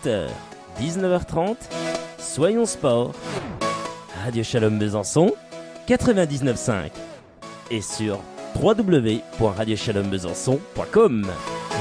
18h, 19h30, Soyons Sport. Radio Shalom Besançon, 99.5 et sur www.radioshalombesançon.com.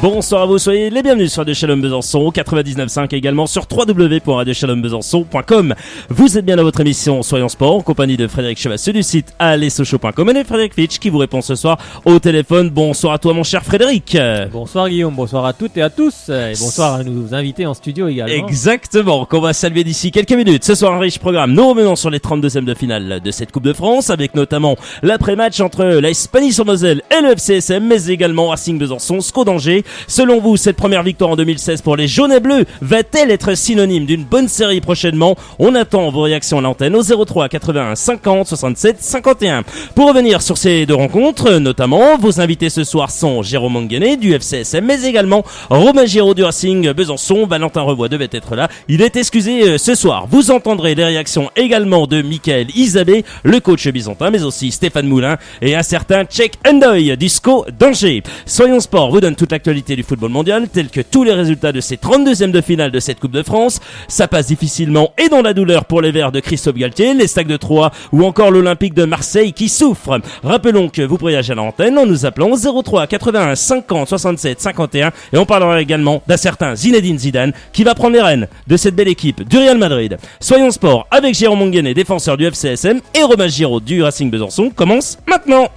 Bonsoir à vous, soyez les bienvenus sur Radio Shalom Besançon, 99.5 également sur www.radioshalombesançon.com. Vous êtes bien dans votre émission Soyons Sport en compagnie de Frédéric Chevasseux du site allesochaux.com et de Frédéric Fitch qui vous répond ce soir au téléphone. Bonsoir à toi mon cher Frédéric. Bonsoir Guillaume, bonsoir à toutes et à tous et bonsoir à nos invités en studio également. Exactement, qu'on va saluer d'ici quelques minutes. Ce soir un riche programme, nous revenons sur les 32e de finale de cette Coupe de France avec notamment l'après-match entre la Hispanie-sur-Moselle et le FCSM mais également Racing Besançon, SCO d'Angers. Selon vous, cette première victoire en 2016 pour les jaunes et bleus va-t-elle être synonyme d'une bonne série prochainement? On attend vos réactions à l'antenne au 03 81 50 67 51. Pour revenir sur ces deux rencontres, notamment, vos invités ce soir sont Jérôme Manguené du FCSM, mais également Romain Giraud du Racing Besançon. Valentin Revoix devait être là. Il est excusé ce soir. Vous entendrez les réactions également de Michael Isabé, le coach byzantin, mais aussi Stéphane Moulin et un certain Cheikh Ndoye du SCO d'Angers. Soyons Sport vous donne toute l'actualité du football mondial, tels que tous les résultats de ces 32e de finale de cette Coupe de France. Ça passe difficilement et dans la douleur pour les Verts de Christophe Galtier, les Stacks de Troyes ou encore l'Olympique de Marseille qui souffre. Rappelons que vous pourriez agir à l'antenne en nous appelant au 03 81 50 67 51 et on parlera également d'un certain Zinedine Zidane qui va prendre les rênes de cette belle équipe du Real Madrid. Soyons Sport avec Jérôme Manguené, défenseur du FCSM, et Romain Giraud du Racing Besançon commence maintenant.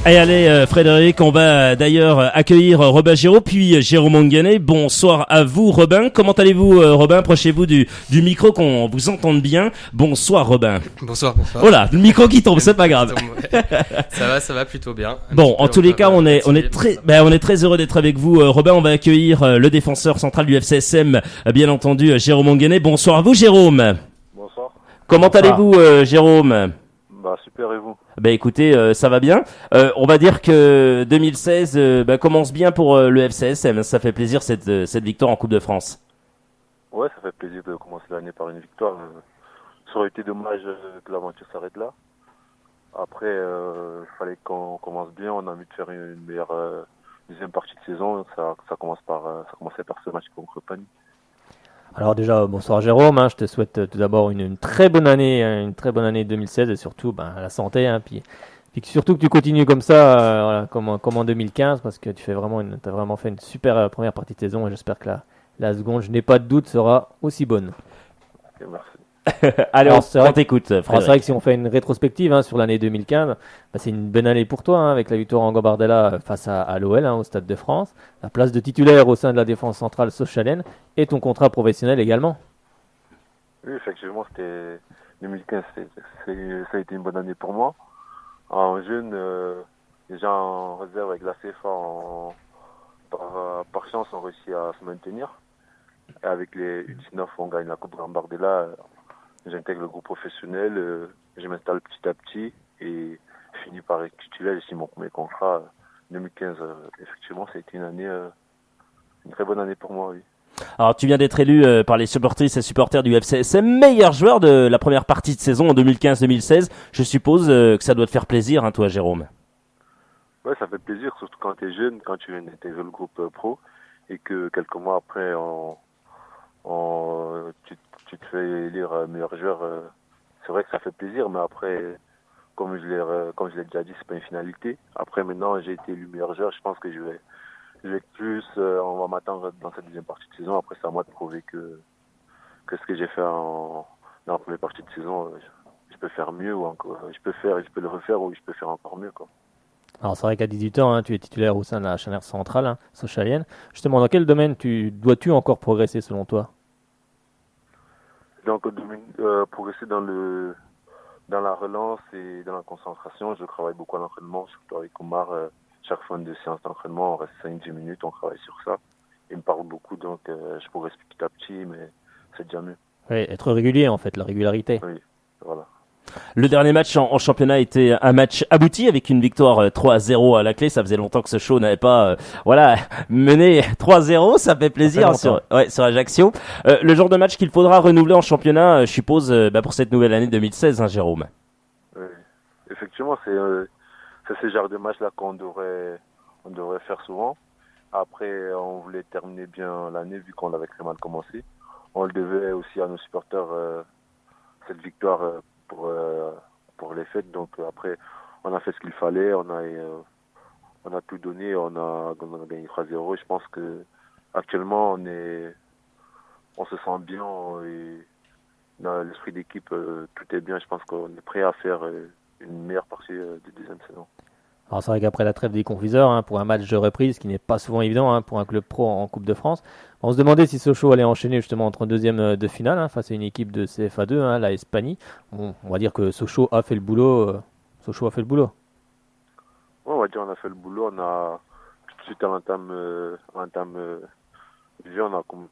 Et allez Frédéric, on va d'ailleurs accueillir Robin Giraud puis Jérôme Manguené. Bonsoir à vous Robin. Comment allez-vous Robin? Approchez-vous du micro qu'on vous entende bien. Bonsoir Robin. Bonsoir. Voilà, le micro qui tombe, c'est pas grave. Ça va plutôt bien. Bon, en tous les cas, on est très heureux d'être avec vous Robin. On va accueillir le défenseur central du FCSM, bien entendu Jérôme Manguené. Bonsoir à vous Jérôme. Bonsoir. Comment allez-vous Jérôme? Bah super, et vous? Écoutez, ça va bien. On va dire que 2016 commence bien pour le FCSM. Ça fait plaisir cette victoire en Coupe de France. Ouais, ça fait plaisir de commencer l'année par une victoire. Ça aurait été dommage que l'aventure s'arrête là. Après, il fallait qu'on commence bien. On a envie de faire une meilleure deuxième partie de saison. Ça commençait par ce match contre Pagny. Alors déjà, bonsoir Jérôme, je te souhaite tout d'abord une très bonne année 2016 et surtout la santé, puis surtout que tu continues comme ça, comme en 2015, parce que t'as vraiment fait une super première partie de saison et j'espère que la seconde, je n'ai pas de doute, sera aussi bonne. Okay, merci. Allez, on t'écoute Frédéric. C'est vrai que si on fait une rétrospective sur l'année 2015, c'est une bonne année pour toi avec la victoire en Gambardella face à l'OL au Stade de France, la place de titulaire au sein de la défense centrale Sochalen et ton contrat professionnel également. Oui, effectivement, 2015, ça a été une bonne année pour moi. En jeune, déjà en réserve avec la CFA, par chance, on réussit à se maintenir. Et avec les U19, on gagne la Coupe Gambardella. J'intègre le groupe professionnel, je m'installe petit à petit et finis par être titulaire. J'ai signé mon premier contrat 2015. Effectivement, ça a été une très bonne année pour moi, oui. Alors, tu viens d'être élu par les supportrices et supporters du FCSM meilleur joueur de la première partie de saison en 2015-2016. Je suppose que ça doit te faire plaisir, toi, Jérôme. Ouais, ça fait plaisir, surtout quand tu es jeune, quand tu viens d'intégrer le groupe pro et que quelques mois après, tu te fais élire meilleur joueur. C'est vrai que ça fait plaisir, mais après, comme je l'ai déjà dit, c'est pas une finalité. Après, maintenant, j'ai été élu meilleur joueur. Je pense que je vais être plus. On va m'attendre dans cette deuxième partie de saison. Après, c'est à moi de prouver que ce que j'ai fait dans la première partie de saison, je peux faire mieux ou encore. Je peux le refaire ou je peux faire encore mieux, quoi. Alors c'est vrai qu'à 18 ans, tu es titulaire au sein de la charnière centrale sochalienne. Justement, dans quel domaine dois-tu encore progresser selon toi? Donc, progresser dans la relance et dans la concentration. Je travaille beaucoup à l'entraînement, surtout avec Omar. Chaque fin de séance d'entraînement, on reste 5-10 minutes, on travaille sur ça. Il me parle beaucoup, donc je progresse petit à petit, mais c'est déjà mieux. Oui, être régulier en fait, la régularité. Oui, voilà. Le dernier match en championnat était un match abouti avec une victoire 3-0 à la clé. Ça faisait longtemps que ce show n'avait pas mené 3-0. Ça fait plaisir sur Ajaccio. Le genre de match qu'il faudra renouveler en championnat, je suppose, pour cette nouvelle année 2016, Jérôme. Oui, effectivement, c'est ce genre de match-là qu'on devrait faire souvent. Après, on voulait terminer bien l'année vu qu'on avait très mal commencé. On le devait aussi à nos supporters, cette victoire pour les fêtes. Donc après, on a fait ce qu'il fallait, on a tout donné, on a gagné 3-0. Je pense que actuellement on se sent bien et dans l'esprit d'équipe, tout est bien. Je pense qu'on est prêt à faire une meilleure partie de deuxième saison. Alors c'est vrai qu'après la trêve des confiseurs, pour un match de reprise, ce qui n'est pas souvent évident pour un club pro en Coupe de France, on se demandait si Sochaux allait enchaîner justement entre un deuxième de finale face à une équipe de CFA2, la Espanie. Bon, on va dire que Sochaux a fait le boulot. Sochaux a fait le boulot. Ouais, on va dire on a fait le boulot. On a tout de suite à l'entame du jeu,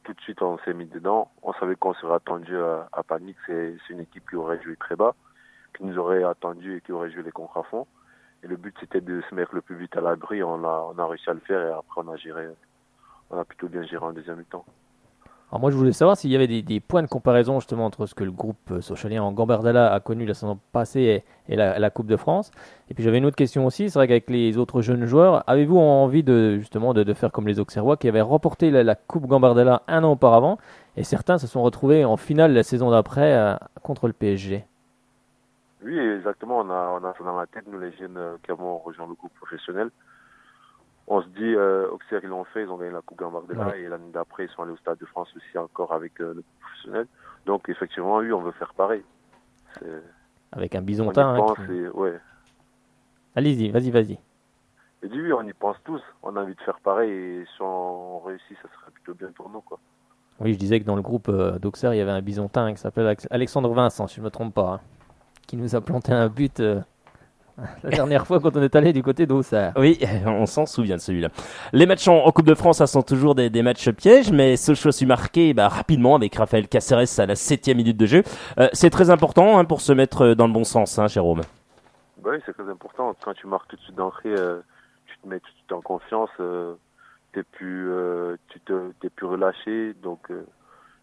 tout de suite on s'est mis dedans. On savait qu'on serait attendu à Panique. C'est une équipe qui aurait joué très bas, qui nous aurait attendu et qui aurait joué les contre à fond. Et le but, c'était de se mettre le plus vite à l'abri. On a réussi à le faire et après, on a plutôt bien géré en deuxième mi-temps. Alors moi, je voulais savoir s'il y avait des points de comparaison justement entre ce que le groupe sochalien en Gambardella a connu la saison passée et la Coupe de France. Et puis j'avais une autre question aussi. C'est vrai qu'avec les autres jeunes joueurs, avez-vous envie de faire comme les Auxerrois qui avaient remporté la Coupe Gambardella un an auparavant et certains se sont retrouvés en finale la saison d'après contre le PSG? Oui, exactement. On a ça dans la tête, nous les jeunes qui avons rejoint le groupe professionnel. On se dit, Auxerre, ils l'ont fait, ils ont gagné la Coupe Gambardella Ouais. et l'année d'après, ils sont allés au Stade de France aussi encore avec le groupe professionnel. Donc effectivement, oui, on veut faire pareil. Avec un On y bisontin. pense et ouais. Allez-y, vas-y. Et dit oui, on y pense tous. On a envie de faire pareil et si on réussit, ça serait plutôt bien pour nous, quoi. Oui, je disais que dans le groupe d'Auxerre, il y avait un bisontin qui s'appelle Alexandre Vincent, si je ne me trompe pas, qui nous a planté un but la dernière fois quand on est allé du côté d'Auxerre. Oui, on s'en souvient de celui-là. Les matchs en Coupe de France, ça sont toujours des matchs pièges, mais Sochaux a su marquer rapidement avec Raphaël Caceres à la 7e minute de jeu. C'est très important pour se mettre dans le bon sens, Jérôme. Bah oui, c'est très important. Quand tu marques tout de suite d'entrée, tu te mets tout de suite en confiance. T'es plus relâché. Donc,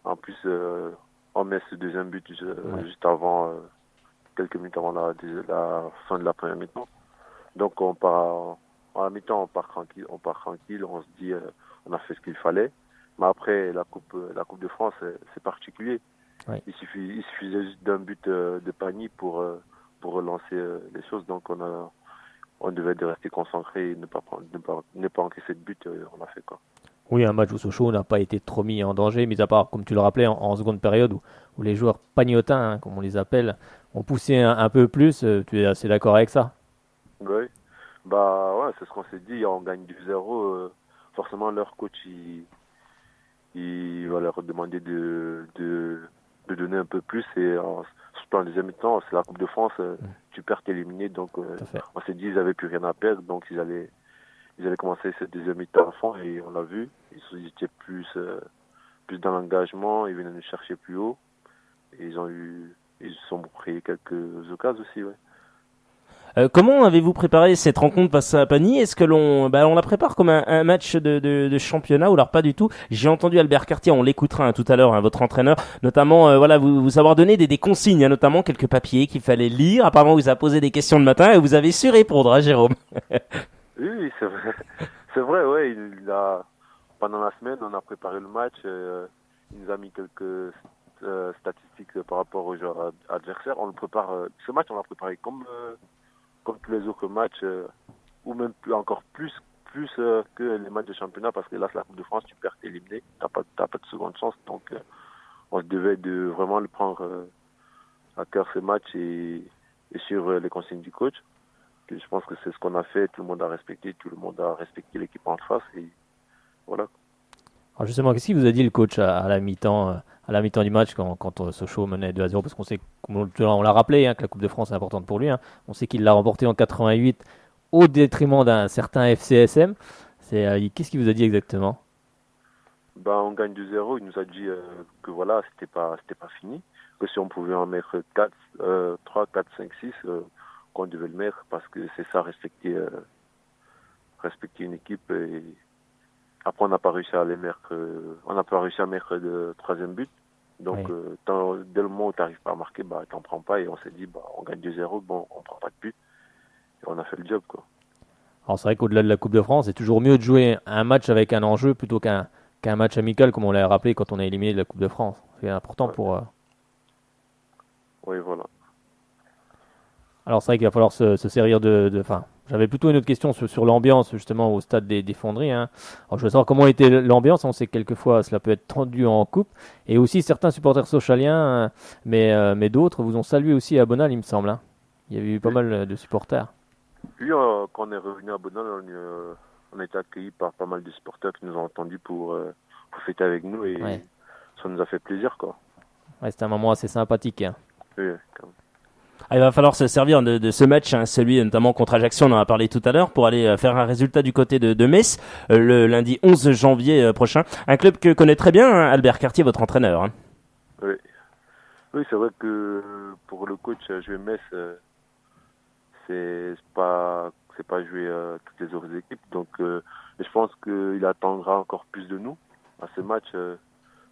en plus, on met ce deuxième but juste avant, quelques minutes avant la fin de la première mi-temps. Donc, à la mi-temps, on part tranquille. On se dit, on a fait ce qu'il fallait. Mais après, la Coupe de France, c'est particulier. Ouais. Il suffisait juste d'un but de Pagny pour relancer les choses. Donc on devait rester concentré et ne pas encaisser de but. On a fait quoi. Oui, un match où Sochaux n'a pas été trop mis en danger, mis à part, comme tu le rappelais, en seconde période où les joueurs pagnotins, comme on les appelle, ont poussé un peu plus. Tu es assez d'accord avec ça? Oui. Bah ouais, c'est ce qu'on s'est dit. On gagne 2-0. Forcément, leur coach il va leur demander de donner un peu plus et surtout en deuxième mi-temps, c'est la Coupe de France, tu perds, t'es éliminé, donc on s'est dit ils avaient plus rien à perdre, donc ils allaient commencer cette deuxième mi-temps à fond et on l'a vu, ils étaient plus dans l'engagement, ils venaient nous chercher plus haut et ils se sont créés quelques occasions aussi, ouais. Comment avez-vous préparé cette rencontre face à Pagny? Est-ce que on la prépare comme un match de championnat ou alors pas du tout? J'ai entendu Albert Cartier, on l'écoutera tout à l'heure, votre entraîneur, notamment vous avoir donné des consignes, notamment quelques papiers qu'il fallait lire. Apparemment, vous a posé des questions le matin et vous avez su répondre, Jérôme. Oui, c'est vrai. C'est vrai, ouais. Pendant la semaine, on a préparé le match. Il nous a mis quelques statistiques par rapport aux joueurs adversaires. On le prépare. Ce match, on l'a préparé comme tous les autres matchs, ou même encore plus que les matchs de championnat, parce que là, c'est la Coupe de France, tu perds, t'es éliminé, t'as pas de seconde chance. Donc, on se devait de vraiment le prendre à cœur ce match et suivre les consignes du coach. Et je pense que c'est ce qu'on a fait. Tout le monde a respecté l'équipe en face et voilà. Alors justement, qu'est-ce qu'il vous a dit le coach à la mi-temps du match quand Sochaux menait 2-0? Parce qu'on sait, on l'a rappelé, que la Coupe de France est importante pour lui. On sait qu'il l'a remporté en 88 au détriment d'un certain FCSM. Qu'est-ce qu'il vous a dit exactement? On gagne 2-0. Il nous a dit que voilà, c'était pas fini. Que si on pouvait en mettre 4, 3, 4, 5, 6, qu'on devait le mettre parce que c'est ça, respecter une équipe. Et après, on n'a pas réussi à mettre de troisième but. Donc, dès le moment où tu n'arrives pas à marquer, t'en prends pas. Et on s'est dit, on gagne 2-0, on prend pas de but. Et on a fait le job, quoi. Alors c'est vrai qu'au-delà de la Coupe de France, c'est toujours mieux de jouer un match avec un enjeu plutôt qu'un match amical, comme on l'a rappelé quand on a éliminé de la Coupe de France. C'est important pour... Oui, voilà. Alors c'est vrai qu'il va falloir se servir Enfin, j'avais plutôt une autre question sur l'ambiance justement au stade des Fonderies. Hein. Alors je veux savoir comment était l'ambiance. On sait que quelquefois cela peut être tendu en coupe. Et aussi certains supporters sochaliens, mais d'autres vous ont salué aussi à Bonal, il me semble. Hein. Il y avait eu pas mal de supporters. Puis quand on est revenu à Bonal, on a été accueillis par pas mal de supporters qui nous ont entendus pour fêter avec nous et ça nous a fait plaisir, quoi. Ouais, c'était un moment assez sympathique. Hein. Oui, quand même. Il va falloir se servir de ce match, hein, celui notamment contre Ajaccio, on en a parlé tout à l'heure, pour aller faire un résultat du côté de Metz, le lundi 11 janvier prochain. Un club que connaît très bien, hein, Albert Cartier, votre entraîneur. Hein. Oui, c'est vrai que pour le coach, jouer Metz, c'est pas jouer toutes les autres équipes. Donc, je pense qu'il attendra encore plus de nous à ce match,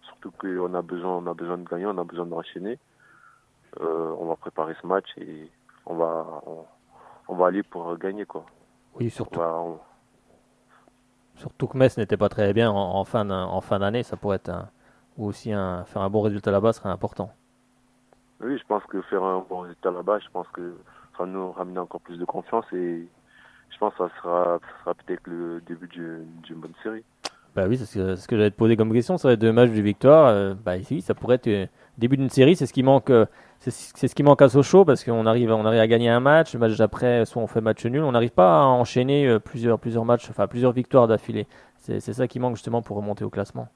surtout qu'on a besoin de gagner, on a besoin d'enchaîner. On va préparer ce match et on va aller pour gagner, quoi. Oui, surtout. Surtout que Metz n'était pas très bien en fin d'année, ça pourrait être faire un bon résultat là-bas serait important. Oui, je pense que faire un bon résultat là-bas, je pense que ça va nous ramener encore plus de confiance et je pense que ça sera peut-être le début d'une bonne série. Bah oui, c'est ce que j'allais te poser comme question, ça va être 2 matchs de victoire. Ici, ça pourrait être début d'une série, c'est ce qui manque. C'est ce qui manque à Sochaux parce qu'on arrive à gagner un match, le match d'après, soit on fait match nul, on n'arrive pas à enchaîner plusieurs matchs, enfin plusieurs victoires d'affilée. C'est ça qui manque justement pour remonter au classement.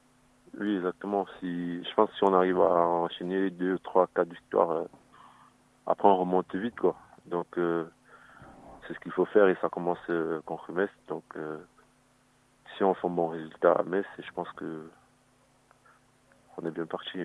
Oui, exactement. Je pense que si on arrive à enchaîner 2, 3, 4 victoires, après on remonte vite, quoi. Donc c'est ce qu'il faut faire et ça commence contre Metz. Donc si on fait un bon résultat à Metz, je pense que on est bien parti.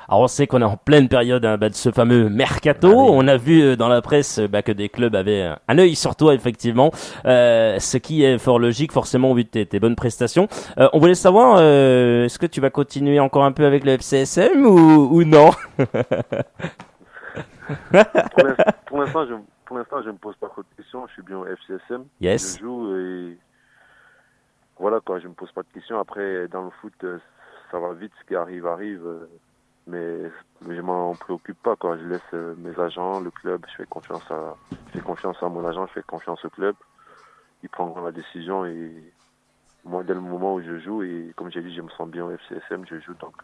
Alors on sait qu'on est en pleine période de ce fameux mercato. Ah oui. On a vu dans la presse que des clubs avaient un œil sur toi effectivement, ce qui est fort logique forcément au vu de tes bonnes prestations. On voulait savoir, est-ce que tu vas continuer encore un peu avec le FCSM ou non? Pour l'instant, je me pose pas trop de questions. Je suis bien au FCSM. Yes. Je joue et voilà, quoi. Je me pose pas de questions. Après, dans le foot, ça va vite. Ce qui arrive. Mais je m'en préoccupe pas, quoi. Je laisse mes agents, le club. Je fais confiance à mon agent. Je fais confiance au club. Ils prendront la décision et moi, dès le moment où je joue et comme j'ai dit, je me sens bien au FCSM, je joue donc.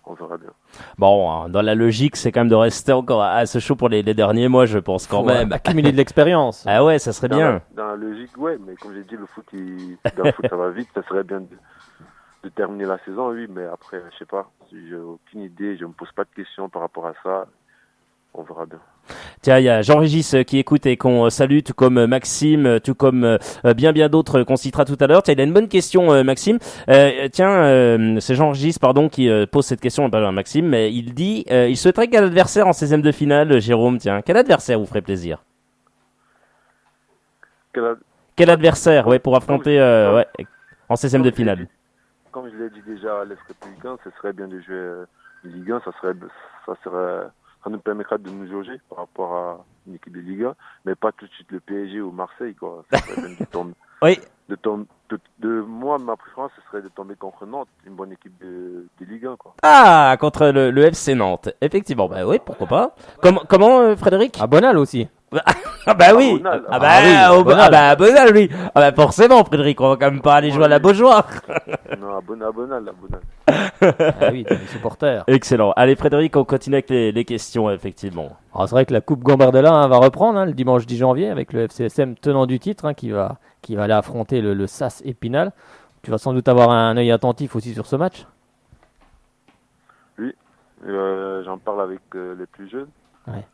On verra bien. Bon, dans la logique, c'est quand même de rester encore à Sochaux pour les derniers mois, je pense quand même. Accumuler de l'expérience. Ah ouais, ça serait bien. Dans la logique, ouais, mais comme j'ai dit, dans le foot, ça va vite. Ça serait bien de terminer la saison, oui, mais après, je sais pas. J'ai aucune idée, je me pose pas de questions par rapport à ça. On verra bien. Tiens, il y a Jean-Régis qui écoute et qu'on salue, tout comme Maxime, tout comme bien d'autres qu'on citera tout à l'heure. Tiens, il a une bonne question, Maxime. C'est Jean-Régis, qui pose cette question à Maxime, mais il dit, il souhaiterait quel adversaire en 16e de finale, Jérôme, tiens. Quel adversaire vous ferait plaisir? Quel adversaire, pour affronter en 16e de finale? Comme je l'ai dit déjà à l'Est républicain, ce serait bien de jouer Ligue 1, ça nous permettra de nous jauger par rapport à une équipe de Ligue 1, mais pas tout de suite le PSG ou Marseille, quoi. Ça serait bien de tomber. Oui. Moi, ma préférence, ce serait de tomber contre Nantes, une bonne équipe de Ligue 1, quoi. Ah, contre le FC Nantes. Effectivement, bah oui, pourquoi pas. Comment Frédéric? À Bonal aussi. Ah bah oui. Bonal. À Bonal, oui. Ah bah forcément, Frédéric, on va quand même pas aller jouer à la Beaujoire. Non, à Bonal. Ah oui, t'es des supporters. Excellent. Allez, Frédéric, on continue avec les questions, effectivement. Alors c'est vrai que la Coupe Gambardella va reprendre le dimanche 10 janvier avec le FCSM tenant du titre qui va aller affronter le SAS Épinal. Tu vas sans doute avoir un œil attentif aussi sur ce match. Oui, j'en parle avec les plus jeunes. Ouais.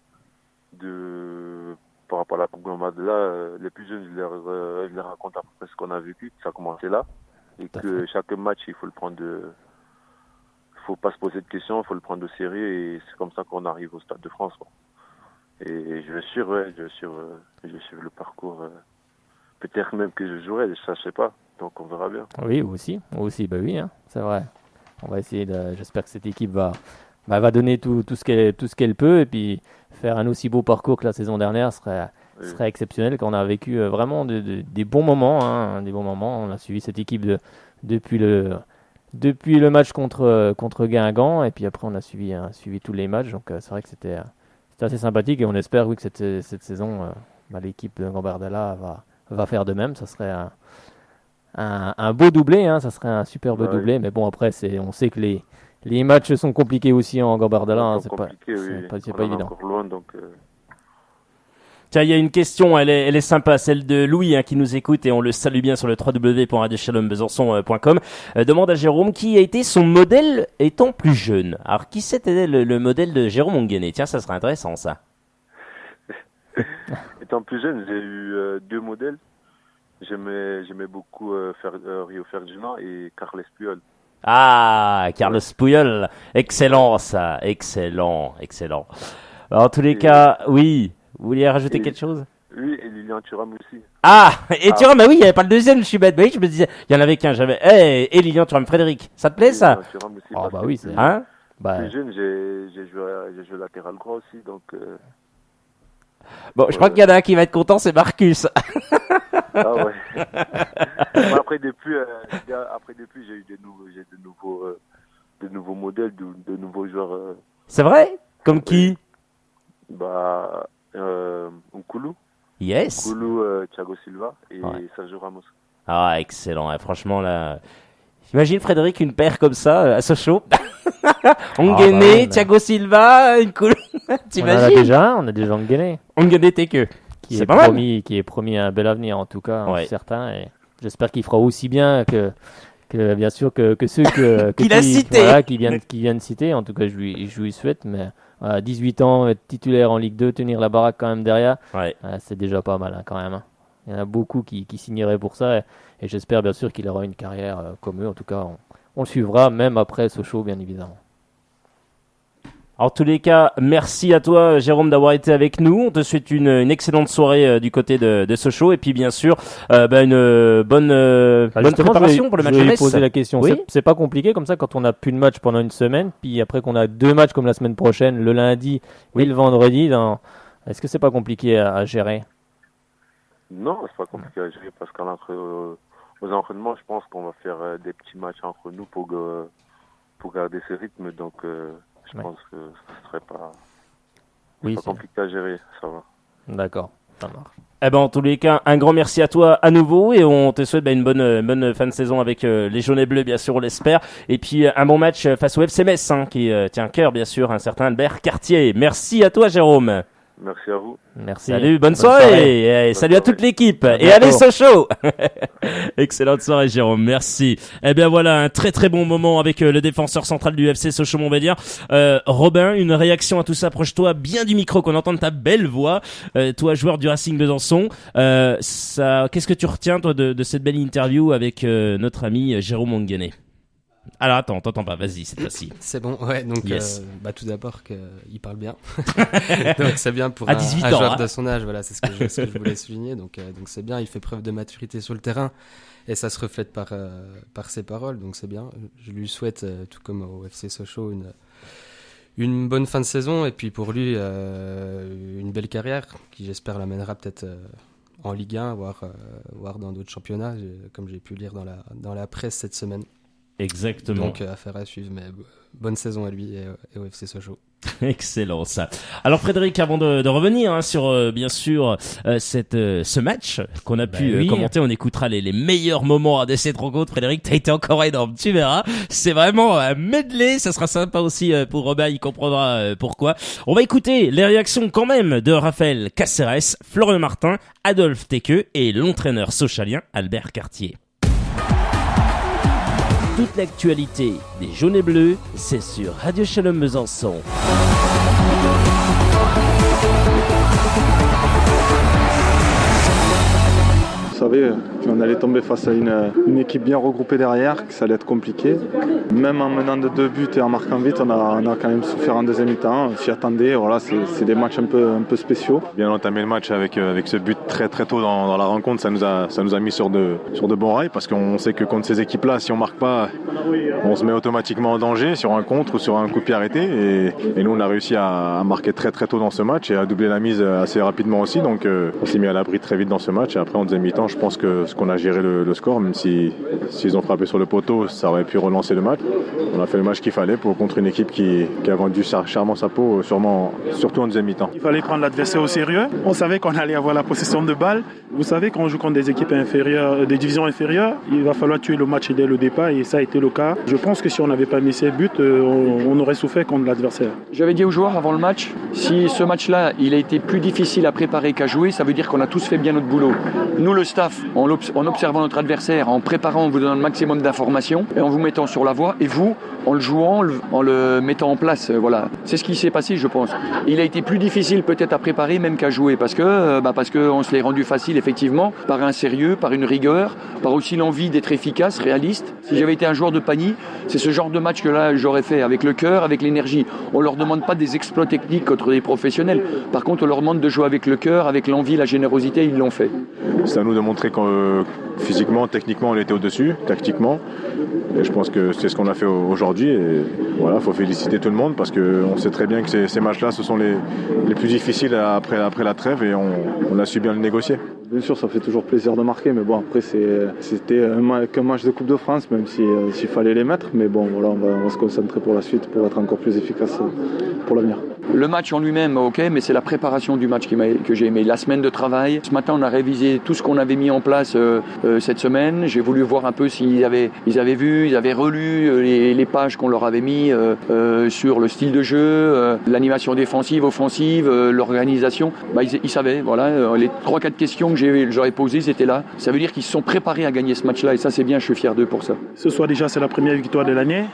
Par rapport à la Coupe Gambardella, les plus jeunes, je leur raconte à peu près ce qu'on a vécu, ça a commencé là. Et que chaque match, il faut le prendre faut pas se poser de questions, il faut le prendre au sérieux et c'est comme ça qu'on arrive au Stade de France, quoi. Et je vais suivre le parcours. Peut-être même que je jouerai, ça je sais pas. Donc on verra bien. Oui, aussi, bah oui, c'est vrai. On va essayer j'espère que cette équipe va donner tout ce qu'elle peut et puis faire un aussi beau parcours que la saison dernière Ce serait exceptionnel quand on a vécu vraiment des bons moments, hein, des bons moments. On a suivi cette équipe depuis le match contre Guingamp, et puis après on a suivi tous les matchs. Donc c'est vrai que c'était assez sympathique, et on espère que cette saison, l'équipe de Gambardella va faire de même. Ça serait un beau doublé, hein, ça serait un superbe doublé. Mais bon, après on sait que les matchs sont compliqués aussi en Gambardella, hein, c'est pas évident. Encore loin, donc, Tiens, il y a une question, elle est sympa, celle de Louis, hein, qui nous écoute, et on le salue bien sur le www.radiochalombesançon.com. Demande à Jérôme qui a été son modèle étant plus jeune. Alors, qui c'était le modèle de Jérôme Onguené? Tiens, ça serait intéressant, ça. Étant plus jeune, j'ai eu 2 modèles. J'aimais beaucoup Rio Ferdinand et Carles Puyol. Ah, Carlos Puyol. Excellent, ça. Excellent. Alors, en tous les cas, oui. Vous vouliez rajouter quelque chose? Oui, et Lilian Thuram aussi. Ah, et Thuram, bah oui, il n'y avait pas le deuxième, je suis bête. Bah oui, je me disais, il y en avait qu'un, j'avais. Et Lilian Thuram, Frédéric, ça te plaît, ça? Lilian Thuram aussi, Oh, bah oui, c'est. Hein? Plus jeune, j'ai joué latéral droit aussi, donc. Bon, je crois qu'il y en a un qui va être content, c'est Marcus. Ah ouais. Après depuis, j'ai eu de nouveaux modèles, de nouveaux joueurs. C'est vrai? Comme qui? Nkoulou. Yes. Nkoulou, Thiago Silva et Sergio Ramos. Ah, excellent. Ouais, franchement, là. Imagine Frédéric, une paire comme ça, à Sochaux. Onguené, Thiago Silva, Nkoulou. T'imagines? On a déjà Onguené. Onguené, t'es que. Qui est promis un bel avenir, en tout cas, certain. Et j'espère qu'il fera aussi bien que bien sûr que ceux qu'il a cités. Voilà, qui viennent citer. En tout cas, je lui souhaite. Mais 18 ans, être titulaire en Ligue 2, tenir la baraque quand même derrière, c'est déjà pas mal, hein, quand même. Hein. Il y en a beaucoup qui signeraient pour ça. Et j'espère bien sûr qu'il aura une carrière comme eux. En tout cas, on le suivra, même après Sochaux, bien évidemment. En tous les cas, merci à toi, Jérôme, d'avoir été avec nous. On te souhaite une excellente soirée du côté de Sochaux, et puis bien sûr une bonne préparation pour le match de Metz. Je vais poser la question. Oui, c'est pas compliqué comme ça quand on n'a plus de match pendant une semaine, puis après qu'on a 2 matchs comme la semaine prochaine, le lundi et le vendredi. Est-ce que c'est pas compliqué à gérer? Non, c'est pas compliqué à gérer parce aux entraînements, je pense qu'on va faire des petits matchs entre nous pour garder ce rythme. Donc, je pense que ce serait pas compliqué à gérer. Ça va. D'accord, ça marche. Eh ben, en tous les cas, un grand merci à toi à nouveau, et on te souhaite une bonne fin de saison avec les jaunes et bleus, bien sûr, on l'espère. Et puis un bon match face au FC Metz, hein, qui tient à cœur, bien sûr, un certain Albert Cartier. Merci à toi, Jérôme. Merci à vous. Merci. Salut, bonne soirée. Et salut à toute l'équipe. Et allez Sochaux. Excellente soirée, Jérôme. Merci. Eh bien voilà, un très très bon moment avec le défenseur central du FC Sochaux-Montbéliard. Robin, une réaction à tout ça. Approche-toi bien du micro, qu'on entende ta belle voix. Toi, joueur du Racing Besançon, qu'est-ce que tu retiens toi de cette belle interview avec notre ami Jérôme Onguené? Alors attends, t'entends pas, vas-y, cette fois-ci. C'est bon, ouais, donc yes. Tout d'abord qu'il parle bien. Donc c'est bien pour à un 18 ans, joueur de son âge, voilà, c'est ce que je voulais souligner. Donc c'est bien, il fait preuve de maturité sur le terrain et ça se reflète par ses paroles, donc c'est bien. Je lui souhaite, tout comme au FC Sochaux, une bonne fin de saison, et puis pour lui, une belle carrière qui j'espère l'amènera peut-être en Ligue 1, voire dans d'autres championnats, comme j'ai pu lire dans la presse cette semaine. Exactement. Donc affaire à suivre, mais bonne saison à lui et au FC Sochaux. Excellent ça. Alors Frédéric, avant de revenir sur bien sûr ce match qu'on a pu commenter, on écoutera les meilleurs moments de cette rencontre. Frédéric, t'as été encore énorme, tu verras. C'est vraiment un medley, ça sera sympa aussi pour Robin, il comprendra pourquoi. On va écouter les réactions quand même de Raphaël Caceres, Florian Martin, Adolphe Tequeux et l'entraîneur sochalien Albert Cartier. Toute l'actualité des jaunes et bleus, c'est sur Radio Shalom Besançon. Vous savez, qu'on allait tomber face à une équipe bien regroupée derrière, que ça allait être compliqué. Même en menant de 2 buts et en marquant vite, on a quand même souffert en deuxième mi-temps. On s'y attendait. Voilà, c'est des matchs un peu spéciaux. Bien entamer le match avec ce but très très tôt dans la rencontre, ça nous a mis sur de bons rails, parce qu'on sait que contre ces équipes-là, si on marque pas, on se met automatiquement en danger sur un contre ou sur un coup de pied arrêté. Et nous, on a réussi à marquer très très tôt dans ce match et à doubler la mise assez rapidement aussi. Donc on s'est mis à l'abri très vite dans ce match. Et après, en deuxième mi-temps, je pense que ce qu'on a géré le score, même s'ils ont frappé sur le poteau, ça aurait pu relancer le match. On a fait le match qu'il fallait contre une équipe qui a vendu chèrement sa peau, surtout en deuxième mi-temps. Il fallait prendre l'adversaire au sérieux. On savait qu'on allait avoir la possession de balle. Vous savez, quand on joue contre des équipes inférieures, des divisions inférieures, il va falloir tuer le match dès le départ, et ça a été le cas. Je pense que si on n'avait pas mis ces buts, on aurait souffert contre l'adversaire. J'avais dit aux joueurs avant le match, si ce match-là, il a été plus difficile à préparer qu'à jouer, ça veut dire qu'on a tous fait bien notre boulot. Nous, le staff, en observant notre adversaire, en préparant, en vous donnant le maximum d'informations et en vous mettant sur la voie, et vous, en le jouant, en le mettant en place. Voilà. C'est ce qui s'est passé, je pense. Il a été plus difficile peut-être à préparer même qu'à jouer, parce que on se l'est rendu facile, effectivement, par un sérieux, par une rigueur, par aussi l'envie d'être efficace, réaliste. Si j'avais été un joueur de panier, c'est ce genre de match que là j'aurais fait, avec le cœur, avec l'énergie. On leur demande pas des exploits techniques contre des professionnels. Par contre, on leur demande de jouer avec le cœur, avec l'envie, la générosité, ils l'ont fait. C'est à nous de montrer que physiquement, techniquement, on était au-dessus, tactiquement. Et je pense que c'est ce qu'on a fait aujourd'hui. Et voilà, il faut féliciter tout le monde, parce qu'on sait très bien que ces matchs-là, ce sont les plus difficiles après la trêve, et on a su bien le négocier. Bien sûr, ça fait toujours plaisir de marquer, mais bon, après c'était qu'un match de Coupe de France, même s'il fallait les mettre. Mais bon, voilà, on va se concentrer pour la suite pour être encore plus efficace pour l'avenir. Le match en lui-même, ok, mais c'est la préparation du match que j'ai aimé. La semaine de travail. Ce matin, on a révisé tout ce qu'on avait mis en place cette semaine. J'ai voulu voir un peu s'ils avaient vu, ils avaient relu les pages qu'on leur avait mis sur le style de jeu, l'animation défensive, offensive, l'organisation. Ils savaient, voilà, les 3-4 questions que j'aurais posées, c'était là. Ça veut dire qu'ils se sont préparés à gagner ce match-là, et ça, c'est bien, je suis fier d'eux pour ça. Ce soir, déjà, c'est la première victoire de l'année.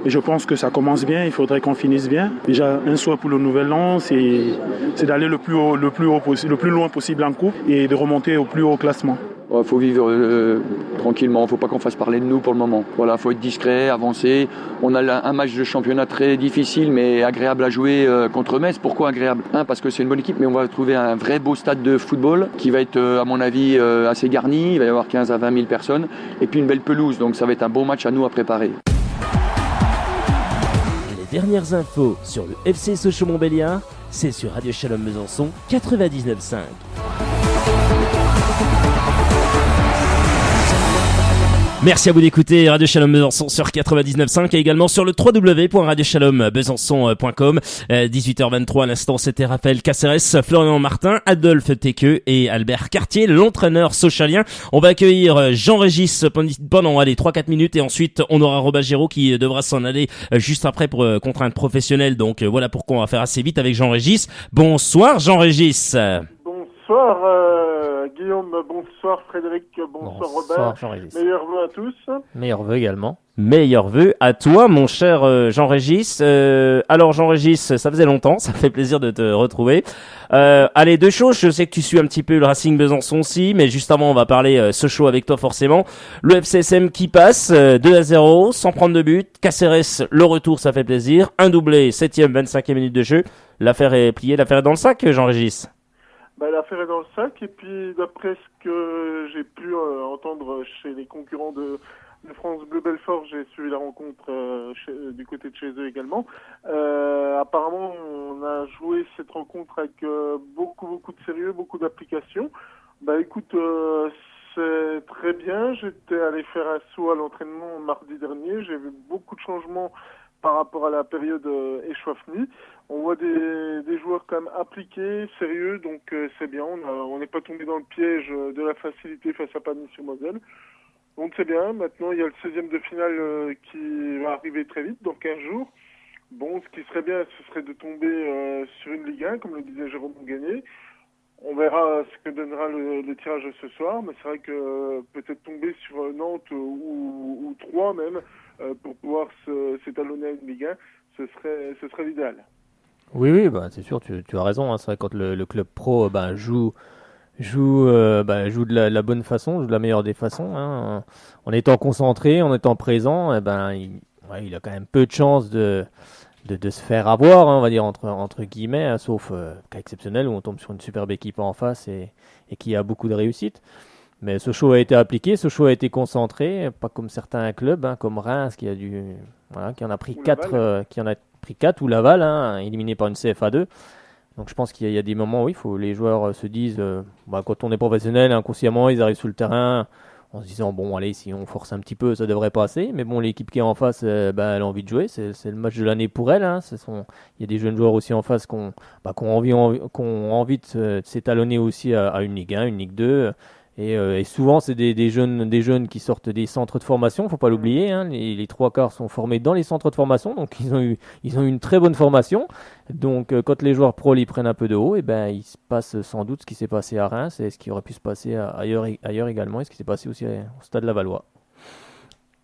Et je pense que ça commence bien, il faudrait qu'on finisse bien. Déjà, un soir pour le nouvel an, c'est d'aller le plus loin possible en coupe et de remonter au plus haut classement. Il faut vivre tranquillement, il ne faut pas qu'on fasse parler de nous pour le moment. Voilà, il faut être discret, avancer. On a un match de championnat très difficile mais agréable à jouer contre Metz. Pourquoi agréable ? Parce que c'est une bonne équipe, mais on va trouver un vrai beau stade de football qui va être, à mon avis, assez garni. Il va y avoir 15 à 20 000 personnes. Et puis une belle pelouse, donc ça va être un bon match à nous à préparer. Les dernières infos sur le FC Sochaux-Montbéliard, c'est sur Radio Shalom Besançon 99.5. Merci à vous d'écouter Radio Shalom Besançon sur 99.5 et également sur le www.radioshalombesançon.com. 18h23 à l'instant, c'était Raphaël Caceres, Florian Martin, Adolphe Tequeux et Albert Cartier, l'entraîneur sochalien. On va accueillir Jean-Régis pendant 3-4 minutes et ensuite on aura Robin Géraud qui devra s'en aller juste après pour contrainte professionnelle. Donc voilà pourquoi on va faire assez vite avec Jean-Régis. Bonsoir Jean-Régis. Bonsoir Guillaume, bonsoir Frédéric, bonsoir Robert. Jean-Régis. Meilleurs vœux à tous. Meilleurs vœux également. Meilleurs vœux à toi, mon cher Jean-Régis. Alors Jean-Régis, ça faisait longtemps, ça fait plaisir de te retrouver. Allez, deux choses, je sais que tu suis un petit peu le Racing Besançon aussi, mais juste avant on va parler Sochaux avec toi forcément. Le FCSM qui passe 2-0, sans prendre de but. Caceres, le retour, ça fait plaisir. Un doublé, 7e, 25e minute de jeu. L'affaire est pliée, l'affaire est dans le sac, Jean-Régis. L'affaire est dans le sac, et puis d'après ce que j'ai pu entendre chez les concurrents de France Bleu Belfort, j'ai suivi la rencontre du côté de chez eux également. Apparemment, on a joué cette rencontre avec beaucoup de sérieux, beaucoup d'application. Écoute, c'est très bien. J'étais allé faire un saut à l'entraînement mardi dernier. J'ai vu beaucoup de changements par rapport à la période Échouafny. On voit des joueurs quand même appliqués, sérieux, donc c'est bien. On n'est pas tombé dans le piège de la facilité face à Pagny-sur-Moselle. Donc c'est bien. Maintenant, il y a le 16e de finale qui va arriver très vite, dans 15 jours. Bon, ce qui serait bien, ce serait de tomber sur une Ligue 1, comme le disait Jérôme Gagné. On verra ce que donnera le tirage ce soir, mais c'est vrai que peut-être tomber sur Nantes ou 3 même, pour pouvoir s'étalonner à une Ligue 1, ce serait l'idéal. Oui, c'est sûr, tu as raison. C'est vrai, quand le club pro joue joue de la bonne façon, joue de la meilleure des façons, hein. En étant concentré, en étant présent, il a quand même peu de chances de se faire avoir, hein, on va dire entre guillemets, hein, sauf cas exceptionnel où on tombe sur une superbe équipe en face et qui a beaucoup de réussite. Mais Sochaux a été appliqué, Sochaux a été concentré, pas comme certains clubs, hein, comme Reims qui en a pris 4 ou Laval, hein, éliminé par une CFA2. Donc je pense qu'il y a des moments où les joueurs se disent, quand on est professionnel, inconsciemment, ils arrivent sur le terrain en se disant, bon, allez, si on force un petit peu, ça devrait passer. Mais bon, l'équipe qui est en face, elle a envie de jouer. C'est le match de l'année pour elle, hein. Il y a des jeunes joueurs aussi en face qui ont envie de s'étalonner aussi à une Ligue 1, une Ligue 2. Et souvent, c'est des jeunes qui sortent des centres de formation, faut pas l'oublier, hein. Les 3/4 sont formés dans les centres de formation, donc ils ont eu une très bonne formation. Donc, quand les joueurs pro les prennent un peu de haut, il se passe sans doute ce qui s'est passé à Reims et ce qui aurait pu se passer ailleurs également, et ce qui s'est passé aussi au Stade Lavallois.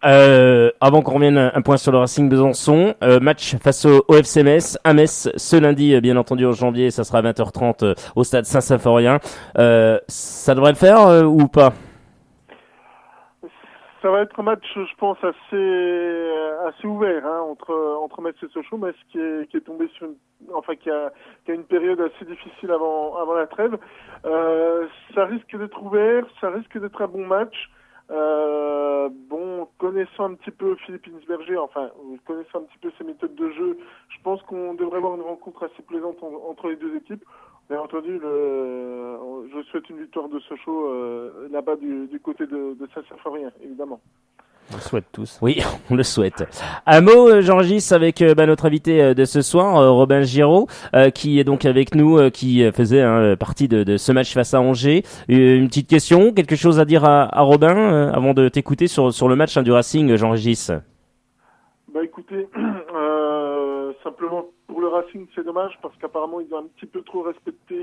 Avant qu'on revienne un point sur le Racing Besançon, match face au FC Metz à Metz ce lundi, bien entendu en janvier, ça sera à 20h30 au stade Saint-Symphorien. Ça devrait le faire ou pas? Ça va être un match, je pense, assez ouvert, hein, entre Metz et Sochaux. Metz qui est tombé sur qui a une période assez difficile avant la trêve. Ça risque d'être ouvert, ça risque d'être un bon match. Connaissant un petit peu Philippe Insberger, connaissant un petit peu ses méthodes de jeu, je pense qu'on devrait avoir une rencontre assez plaisante entre les deux équipes. Bien entendu, je souhaite une victoire de Sochaux là-bas du côté de Saint-Symphorien, évidemment. On le souhaite tous. Oui, on le souhaite. Un mot, Jean-Régis, avec notre invité de ce soir, Robin Giraud, qui est donc avec nous, qui faisait partie de ce match face à Angers. Une petite question, quelque chose à dire à Robin avant de t'écouter sur le match du Racing, Jean-Régis? Écoutez, simplement pour le Racing, c'est dommage parce qu'apparemment ils ont un petit peu trop respecté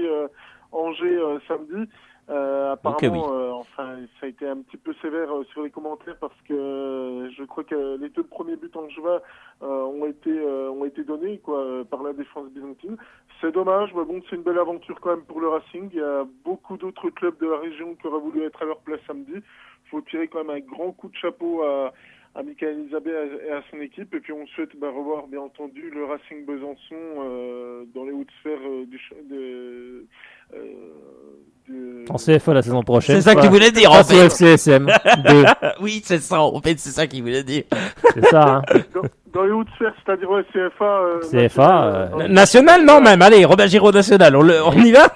Angers samedi. Apparemment, ça a été un petit peu sévère sur les commentaires parce que je crois que les 2 premiers buts en juin ont été donnés par la défense byzantine. C'est dommage, mais bon, c'est une belle aventure quand même pour le Racing. Il y a beaucoup d'autres clubs de la région qui auraient voulu être à leur place samedi. Il faut tirer quand même un grand coup de chapeau à Michael Elisabeth et à son équipe. Et puis on souhaite revoir bien entendu le Racing Besançon dans les hautes sphères en CFA la saison prochaine. C'est ça qu'il voulait dire en fait. FCSM 2. Oui, c'est ça. En fait, c'est ça qu'il voulait dire. C'est ça. Hein. Dans les hautes sphères, c'est-à-dire CFA. CFA. National, non même. Allez, Robin Giraud national. On y va.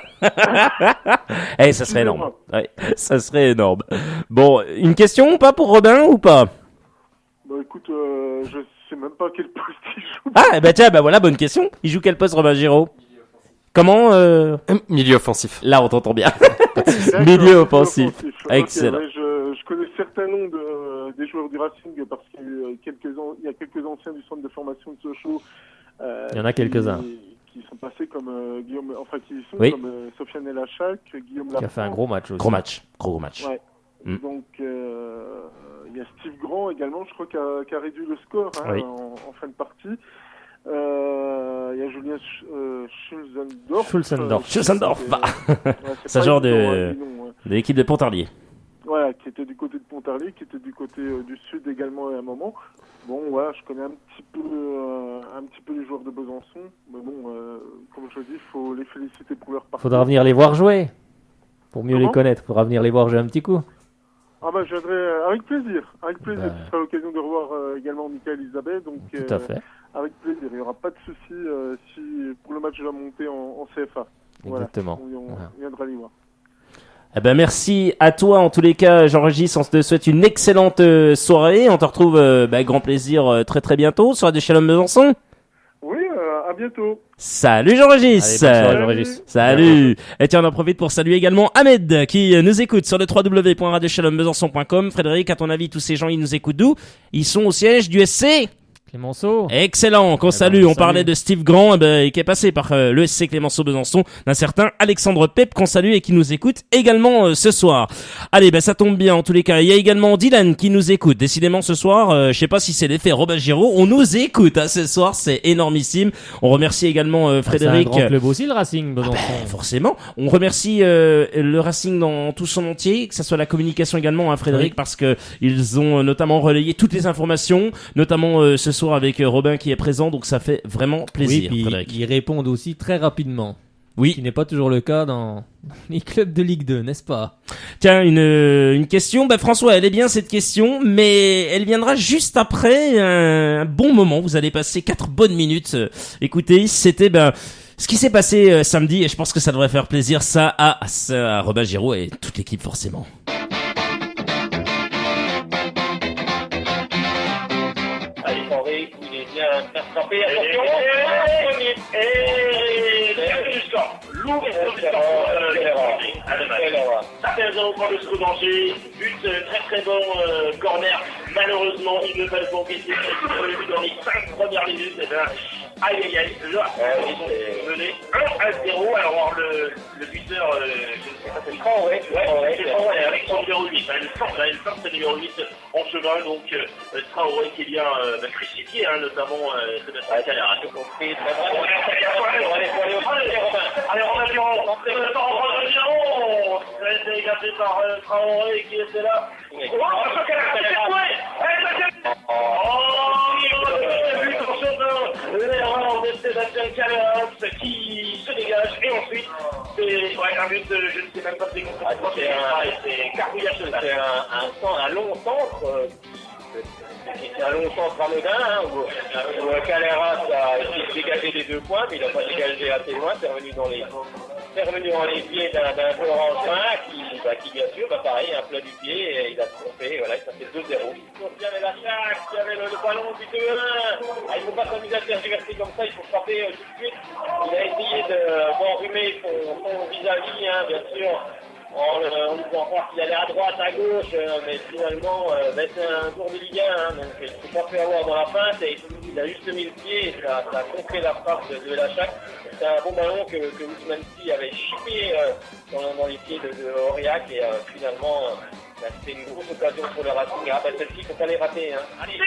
Ça serait énorme. Ouais, ça serait énorme. Bon, une question pas pour Robin ou pas? Écoute, je sais même pas quel poste il joue. Ah, voilà, bonne question. Il joue quel poste, Robin Giraud? Comment Milieu offensif. Là, on t'entend bien. Milieu offensif. Excellent. Okay, je connais certains noms des joueurs du Racing parce qu'il y a quelques anciens du centre de formation de Sochaux. Il y en a quelques-uns. Qui sont passés comme Guillaume, comme Sofiane El Achak, Guillaume Lafont. Qui a fait un gros match aussi. Gros match. Ouais. Donc, il y a Steve Grand également, je crois, qui a réduit le score en fin de partie. Il y a Julien Schulzendorf. C'est genre de l'équipe de Pontarlier. Voilà, qui était du côté de Pontarlier, qui était du côté du sud également à un moment. Bon, voilà, je connais un petit peu les joueurs de Besançon. Mais bon, comme je le dis, il faut les féliciter pour leur parcours. Faudra venir les voir jouer. Pour mieux les connaître, faudra venir les voir jouer un petit coup. Je viendrai avec plaisir. Ce sera l'occasion de revoir également Michael Elisabeth. Donc, tout à fait. Avec plaisir. Il n'y aura pas de souci si pour le match de la montée en CFA. Exactement. On viendra les voir. Merci à toi en tous les cas, Jean-Régis. On te souhaite une excellente soirée. On te retrouve grand plaisir très très bientôt sur Radio Shalom Besançon. Oui, à bientôt. Salut Jean-Régis. Allez, Jean-Régis. Salut. Et tiens, on en profite pour saluer également Ahmed qui nous écoute sur le www.radioshalombesançon.com. Frédéric, à ton avis, tous ces gens, ils nous écoutent d'où? Ils sont au siège du SC Clémenceau. Excellent, qu'on salue. On parlait de Steve Grand, qui est passé par le SC Clémenceau Besançon, d'un certain Alexandre Pep, qu'on salue et qui nous écoute également ce soir. Allez, ça tombe bien en tous les cas. Il y a également Dylan qui nous écoute. Décidément ce soir, je sais pas si c'est l'effet Robin Giraud, on nous écoute ce soir, c'est énormissime. On remercie également Frédéric. C'est un grand club aussi, le Racing Besançon. Forcément. On remercie le Racing dans tout son entier, que ça soit la communication également, Frédéric, parce que ils ont notamment relayé toutes les informations, notamment ce soir avec Robin qui est présent, donc ça fait vraiment plaisir. Oui, Frédéric. ils répondent aussi très rapidement. Oui. Ce qui n'est pas toujours le cas dans les clubs de Ligue 2, n'est-ce pas? Tiens, une question. François, elle est bien cette question, mais elle viendra juste après un bon moment. Vous allez passer 4 bonnes minutes. Écoutez, c'était ce qui s'est passé samedi, et je pense que ça devrait faire plaisir à Robin Giraud et toute l'équipe forcément. Attention, et jusqu'en l'ouverture du score. Ça fait 0 pour le SCO d'Angers. But très bon corner. Malheureusement, il ne va pas encaisser le but dans les 5 premières minutes. Aïe, là, ils ont mené 1-0. Alors, le buteur, je ne sais pas, c'est Traoré. Ouais, Alexandre 8. Il force le numéro 8 en chemin. Donc, Traoré qui vient crucifier, notamment Sébastien Calera. Allez, Romain Giron. Ça a été égardé par Traoré qui était là. L'erreur de Sébastien Calera qui se dégage et ensuite c'est un but, je ne sais même pas si c'est carpouillage. C'est un long centre. C'est un long centre anodin où Calera a essayé de dégager les 2 points, mais il n'a pas dégagé assez loin, c'est revenu dans les pieds d'un joueur en fin qui bien sûr, pareil, un plat du pied, et il a trompé, voilà, ça fait 2-0. Il y avait la chaque, il y avait le ballon du 2-1. Il ne faut pas s'amuser à tergiverser comme ça, il faut frapper tout de suite. Il a essayé d'enrhumer son vis-à-vis, bien sûr. En lui faisant croire qu'il allait à droite, à gauche, mais finalement, c'est un tour de Ligue 1, donc il ne s'est pas fait avoir dans la feinte, et il a juste mis le pied, et ça a contré la frappe de la chaque. C'est un bon ballon que Ousmane-Sy avait chippé dans les pieds de Aurillac, et finalement, c'était une grosse occasion pour le Racing. Celle-ci, il faut pas les rater. Allez,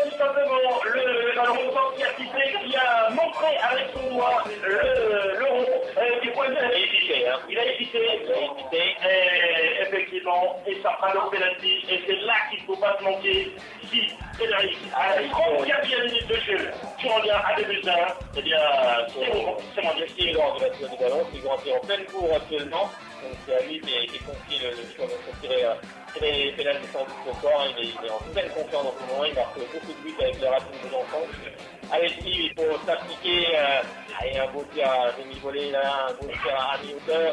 tout simplement le ballon qui a montré avec son doigt le rond du point de vue. Il a hésité, et effectivement, et ça fera le penalty, et c'est là qu'il ne faut pas se manquer. Si Frédéric, à la 34e minute de jeu, tu reviens à 2-1, eh bien, c'est mon geste. C'est grand de ballon, c'est grand en pleine cour actuellement, donc c'est à lui qui est confié le choix de tirer les pénalités sans doute au corps. Il est en pleine confiance dans ce moment, il marque beaucoup de buts avec le Racing de Besançon. Avec lui, il faut s'appliquer, un beau tir à demi-volée là, un beau tir à mi-hauteur.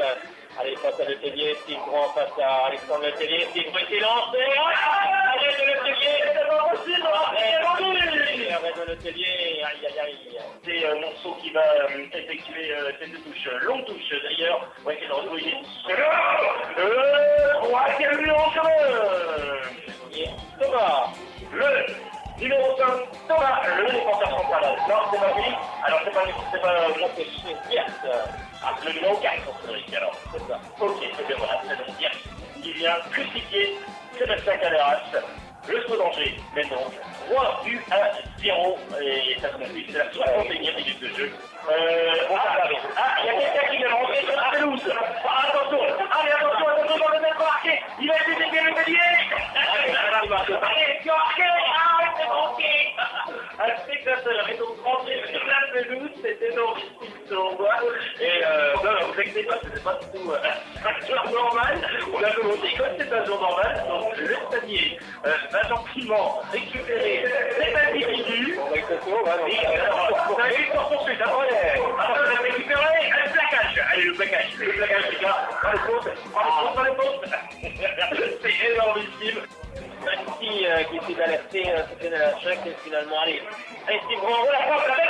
Allez, face à Letellier, Steve Grand face à Alexandre Letellier, Steve Grand qui est lancé. Arrête de Letellier, c'est pas possible. Arrête de Letellier, aïe. C'est Monceau qui va effectuer cette touche, longue touche d'ailleurs. Ouais, qui est dans le retrouvé. Troisième but en chemin. Thomas, le numéro 5, Thomas, le défenseur central. Non, c'est pas lui. Alors, c'est pas Monceau, c'est Yes. Le numéro 4, Frédéric, alors, c'est ça. Ok, c'est bien, voilà, c'est donc Yes. Qui vient crucifier Sébastien Calera. Le SCO d'Angers, maintenant, 3-0, et ça se conclut, c'est la 61e minute de jeu. Il y a quelqu'un qui vient rentrer sur la pelouse. Attention, dans le net marqué. Il a été dévié le bélier. Il va se marquer. C'est manqué. Un spectateur est donc rentré sur la pelouse, c'était énorme, selon moi. Et non, vous inquiétez pas, c'était pas du tout un jour normal. On a commencé comme c'est un jour normal, donc le stadier va gentiment récupérer cet individu. On va y poursuite, après. Alors, on va récupérer un plaquage. Allez, le plaquage, les gars. Prends les postes. C'est énormissime. Maxi qui essaie d'alerter Sofiane Alachak, et finalement, allez, Steve Grand, la frappe avec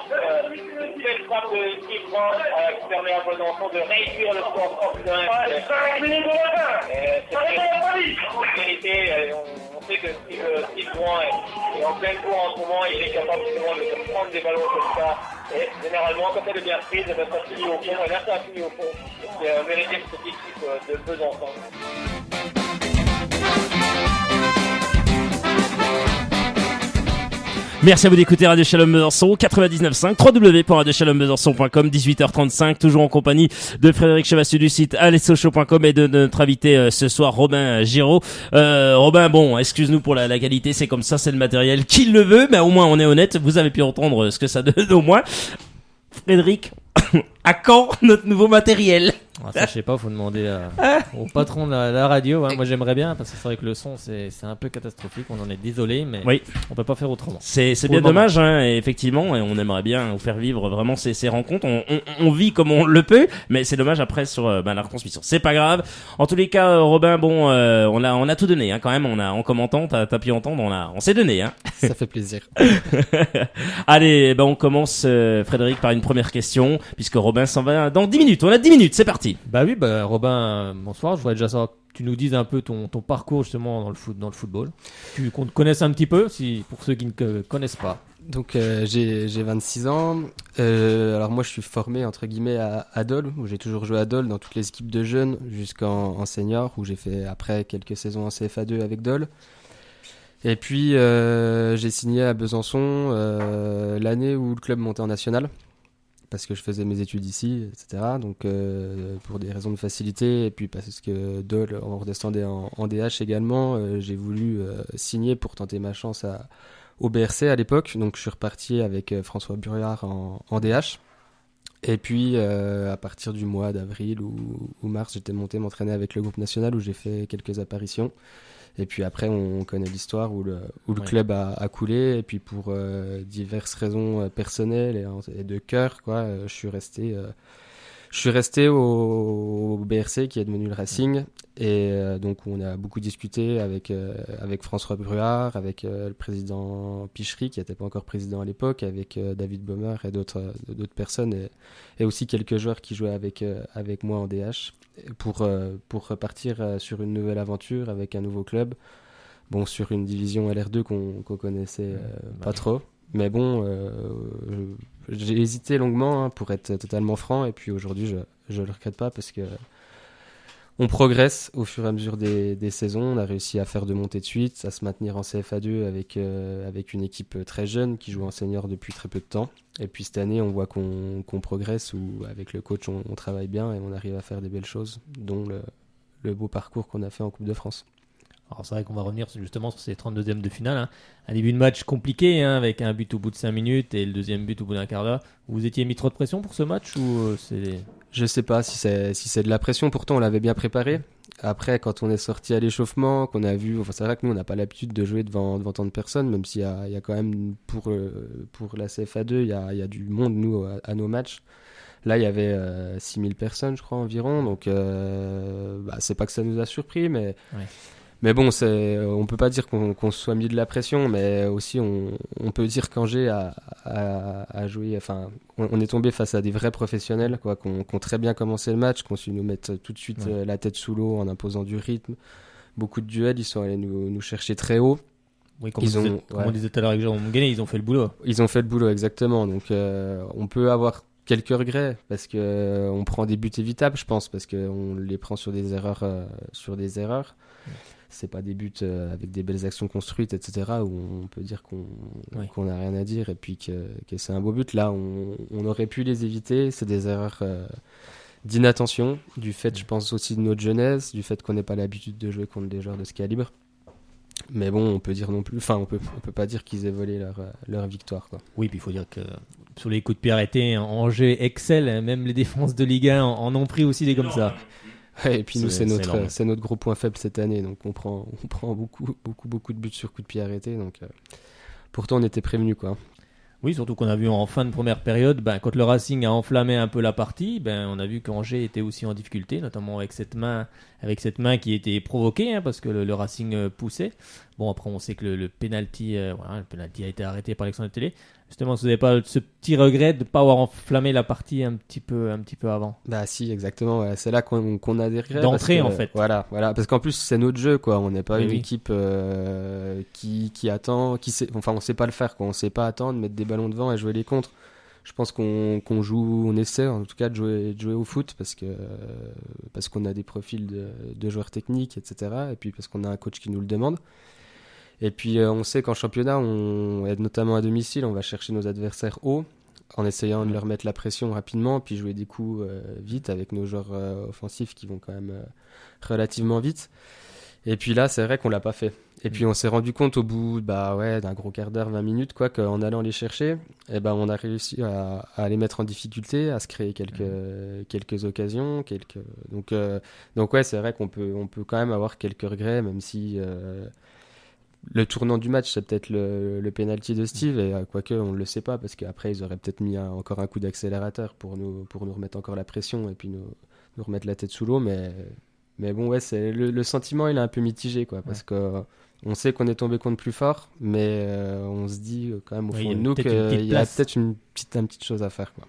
Belle frappe de Steve Brand qui permet à Besançon de réduire le score 31. 5 minutes de retard. En vérité, on sait que Steve Brand est en pleine cour en ce moment. Il est capable de prendre des ballons comme ça. Et généralement, quand elle est bien prise, ça finit au fond. Et là, ça a fini au fond. C'est mérité pour cette équipe de Besançon. Merci à vous d'écouter Radio Shalom Besançon 99.5 www.radioshalombesançon.com 18h35 toujours en compagnie de Frédéric Chevassu du site alessocho.com et de notre invité ce soir Robin Giraud. Robin, bon, excuse-nous pour la qualité, c'est comme ça, c'est le matériel qui le veut, mais au moins on est honnête, vous avez pu entendre ce que ça donne au moins. Frédéric, à quand notre nouveau matériel? Ça, je sais pas, faut demander au patron de la radio. Hein. Moi, j'aimerais bien, parce que c'est vrai que le son, c'est un peu catastrophique. On en est désolé, mais oui, on peut pas faire autrement. C'est bien dommage, hein, et effectivement, et on aimerait bien vous faire vivre vraiment ces rencontres. On vit comme on le peut, mais c'est dommage après sur la retransmission. C'est pas grave. En tous les cas, Robin, bon, on a tout donné, hein, quand même. En commentant, t'as pu entendre, on s'est donné, hein. Ça fait plaisir. Allez, on commence, Frédéric, par une première question, puisque Robin s'en va dans 10 minutes. On a 10 minutes, c'est parti. Robin, bonsoir. Je voudrais déjà savoir que tu nous dises un peu ton parcours justement dans le football. Qu'on te connaisse un petit peu, pour ceux qui ne te connaissent pas. Donc j'ai 26 ans. Alors moi je suis formé entre guillemets à Dole, où j'ai toujours joué à Dole dans toutes les équipes de jeunes jusqu'en senior, où j'ai fait après quelques saisons en CFA2 avec Dole. Et puis j'ai signé à Besançon l'année où le club montait en national, parce que je faisais mes études ici, etc. Donc pour des raisons de facilité, et puis parce que Dole, on redescendait en DH également, j'ai voulu signer pour tenter ma chance au BRC à l'époque. Donc je suis reparti avec François Burriard en DH. Et puis à partir du mois d'avril ou mars, j'étais monté m'entraîner avec le groupe national, où j'ai fait quelques apparitions. Et puis après, on connaît l'histoire où le club a coulé. Et puis pour diverses raisons personnelles et de cœur, je suis resté au BRC, qui est devenu le Racing. Et donc on a beaucoup discuté avec François Bruard, avec le président Pichery, qui n'était pas encore président à l'époque, avec David Baumer et d'autres personnes, et aussi quelques joueurs qui jouaient avec moi en DH, pour repartir sur une nouvelle aventure avec un nouveau club. Bon, sur une division LR2 qu'on connaissait pas trop. Mais bon, j'ai hésité longuement, hein, pour être totalement franc, et puis aujourd'hui je le regrette pas, parce que on progresse au fur et à mesure des saisons. On a réussi à faire 2 montées de suite, à se maintenir en CFA2 avec une équipe très jeune qui joue en senior depuis très peu de temps. Et puis cette année, on voit qu'on progresse, où avec le coach on travaille bien et on arrive à faire des belles choses, dont le beau parcours qu'on a fait en Coupe de France. Alors c'est vrai qu'on va revenir justement sur ces 32e de finale, hein. Un début de match compliqué, hein, avec un but au bout de 5 minutes et le deuxième but au bout d'un quart d'heure. Vous étiez mis trop de pression pour ce match, ou c'est... Je sais pas si c'est de la pression. Pourtant on l'avait bien préparé. Après, quand on est sorti à l'échauffement, qu'on a vu, c'est vrai que nous on n'a pas l'habitude de jouer devant tant de personnes, même s'il y a quand même pour la CFA2 il y a du monde, nous, à nos matchs. Là, il y avait 6000 personnes, je crois, environ. Donc c'est pas que ça nous a surpris, mais... Ouais. Mais bon, on peut pas dire qu'on se soit mis de la pression, mais aussi on peut dire qu'Angers a joué. Enfin, on est tombé face à des vrais professionnels, qui ont très bien commencé le match, qui ont su nous mettre tout de suite la tête sous l'eau en imposant du rythme. Beaucoup de duels, ils sont allés nous chercher très haut. Oui, comme on disait tout à l'heure avec Jérôme Guéné, ils ont fait le boulot. Ils ont fait le boulot, exactement. Donc on peut avoir quelques regrets, parce que on prend des buts évitables, je pense, parce qu'on les prend sur des erreurs. C'est pas des buts avec des belles actions construites, etc., où on peut dire qu'on n'a rien à dire, et puis que c'est un beau but. Là, on aurait pu les éviter. C'est des erreurs d'inattention, du fait, je pense, aussi de notre jeunesse, du fait qu'on n'ait pas l'habitude de jouer contre des joueurs de ce calibre. Mais bon, on peut dire non plus, on peut pas dire qu'ils aient volé leur victoire, quoi. Oui, puis il faut dire que sur les coups de pied arrêtés, Angers excelle, même les défenses de Ligue 1 en ont pris aussi des comme ça. Ouais, et puis nous, c'est notre gros point faible cette année, donc on prend beaucoup de buts sur coup de pied arrêté, donc pourtant on était prévenus, quoi. Oui, surtout qu'on a vu en fin de première période, quand le Racing a enflammé un peu la partie, on a vu qu'Angers était aussi en difficulté, notamment avec cette main qui était provoquée, hein, parce que le Racing poussait. Bon, après, on sait que le penalty a été arrêté par Alexandre Télé. Justement, vous n'avez pas ce petit regret de ne pas avoir enflammé la partie un petit peu avant? Bah si, exactement. Ouais. C'est là qu'on a des regrets. D'entrée, en fait. Voilà. Parce qu'en plus, c'est notre jeu, quoi. On n'est pas une oui. équipe qui attend, on sait pas le faire, quoi. On sait pas attendre, mettre des ballons devant et jouer les contres. Je pense qu'on essaie en tout cas de jouer au foot parce qu'on a des profils de joueurs techniques, etc. Et puis parce qu'on a un coach qui nous le demande. Et puis on sait qu'en championnat, et notamment à domicile, on va chercher nos adversaires haut en essayant de leur mettre la pression rapidement, puis jouer des coups vite avec nos joueurs offensifs qui vont quand même relativement vite. Et puis là, c'est vrai qu'on l'a pas fait. Et puis on s'est rendu compte au bout d'un gros quart d'heure, 20 minutes, quoi, qu'en allant les chercher, on a réussi à les mettre en difficulté, à se créer quelques occasions. Donc ouais, c'est vrai qu'on peut quand même avoir quelques regrets, même si le tournant du match, c'est peut-être le penalty de Steve, et quoique on ne le sait pas, parce qu'après ils auraient peut-être mis encore un coup d'accélérateur pour nous remettre encore la pression et puis nous remettre la tête sous l'eau, mais bon, ouais, c'est le sentiment, il est un peu mitigé, quoi, parce que on sait qu'on est tombé contre plus fort, mais on se dit quand même au fond de nous qu'il y a peut-être une petite chose à faire, quoi.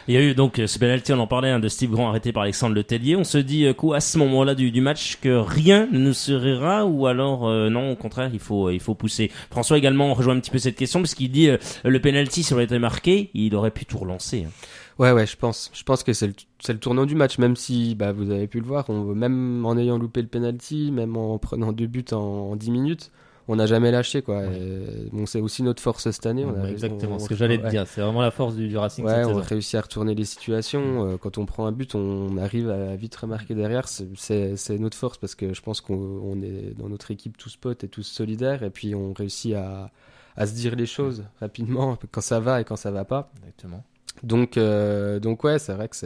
Il y a eu donc ce penalty, on en parlait, de Steve Grand arrêté par Alexandre Letellier. On se dit à ce moment-là du match que rien ne nous sourira, ou alors non, au contraire, il faut pousser. François également rejoint un petit peu cette question parce qu'il dit le penalty, si on était marqué, il aurait pu tout relancer. Ouais, je pense que c'est le tournant du match, même si vous avez pu le voir, même en ayant loupé le penalty, même en prenant 2 buts en 10 minutes, on n'a jamais lâché, quoi. Ouais. Et, bon, c'est aussi notre force cette année. Exactement, ce que j'allais te dire, c'est vraiment la force du Racing cette saison. On a réussi à retourner les situations. Quand on prend un but, on arrive à vite remarquer derrière. C'est notre force, parce que je pense qu'on est dans notre équipe tous potes et tous solidaires, et puis on réussit à se dire les choses rapidement, quand ça va et quand ça va pas. Exactement. Donc ouais, c'est vrai que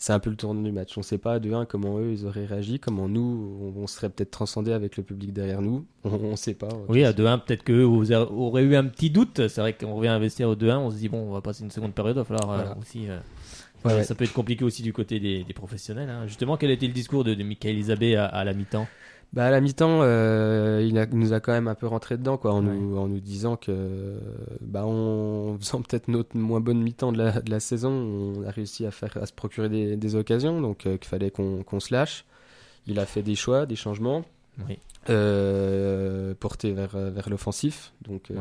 c'est un peu le tournant du match. On ne sait pas de 1 comment eux ils auraient réagi, comment nous on serait peut-être transcendé avec le public derrière nous. On ne sait pas. Oui, à 2-1, peut-être qu'eux auraient eu un petit doute. C'est vrai qu'on revient investir au 2-1, on se dit on va passer une seconde période, il va falloir aussi. Ça peut être compliqué aussi du côté des professionnels. Justement, quel était le discours de Michael Isabé à la mi-temps? À la mi-temps, il nous a quand même un peu rentré dedans, quoi, en nous disant que, en faisant peut-être notre moins bonne mi-temps de la saison, on a réussi à se procurer des occasions, donc qu'il fallait qu'on se lâche. Il a fait des choix, des changements, portés vers l'offensif, donc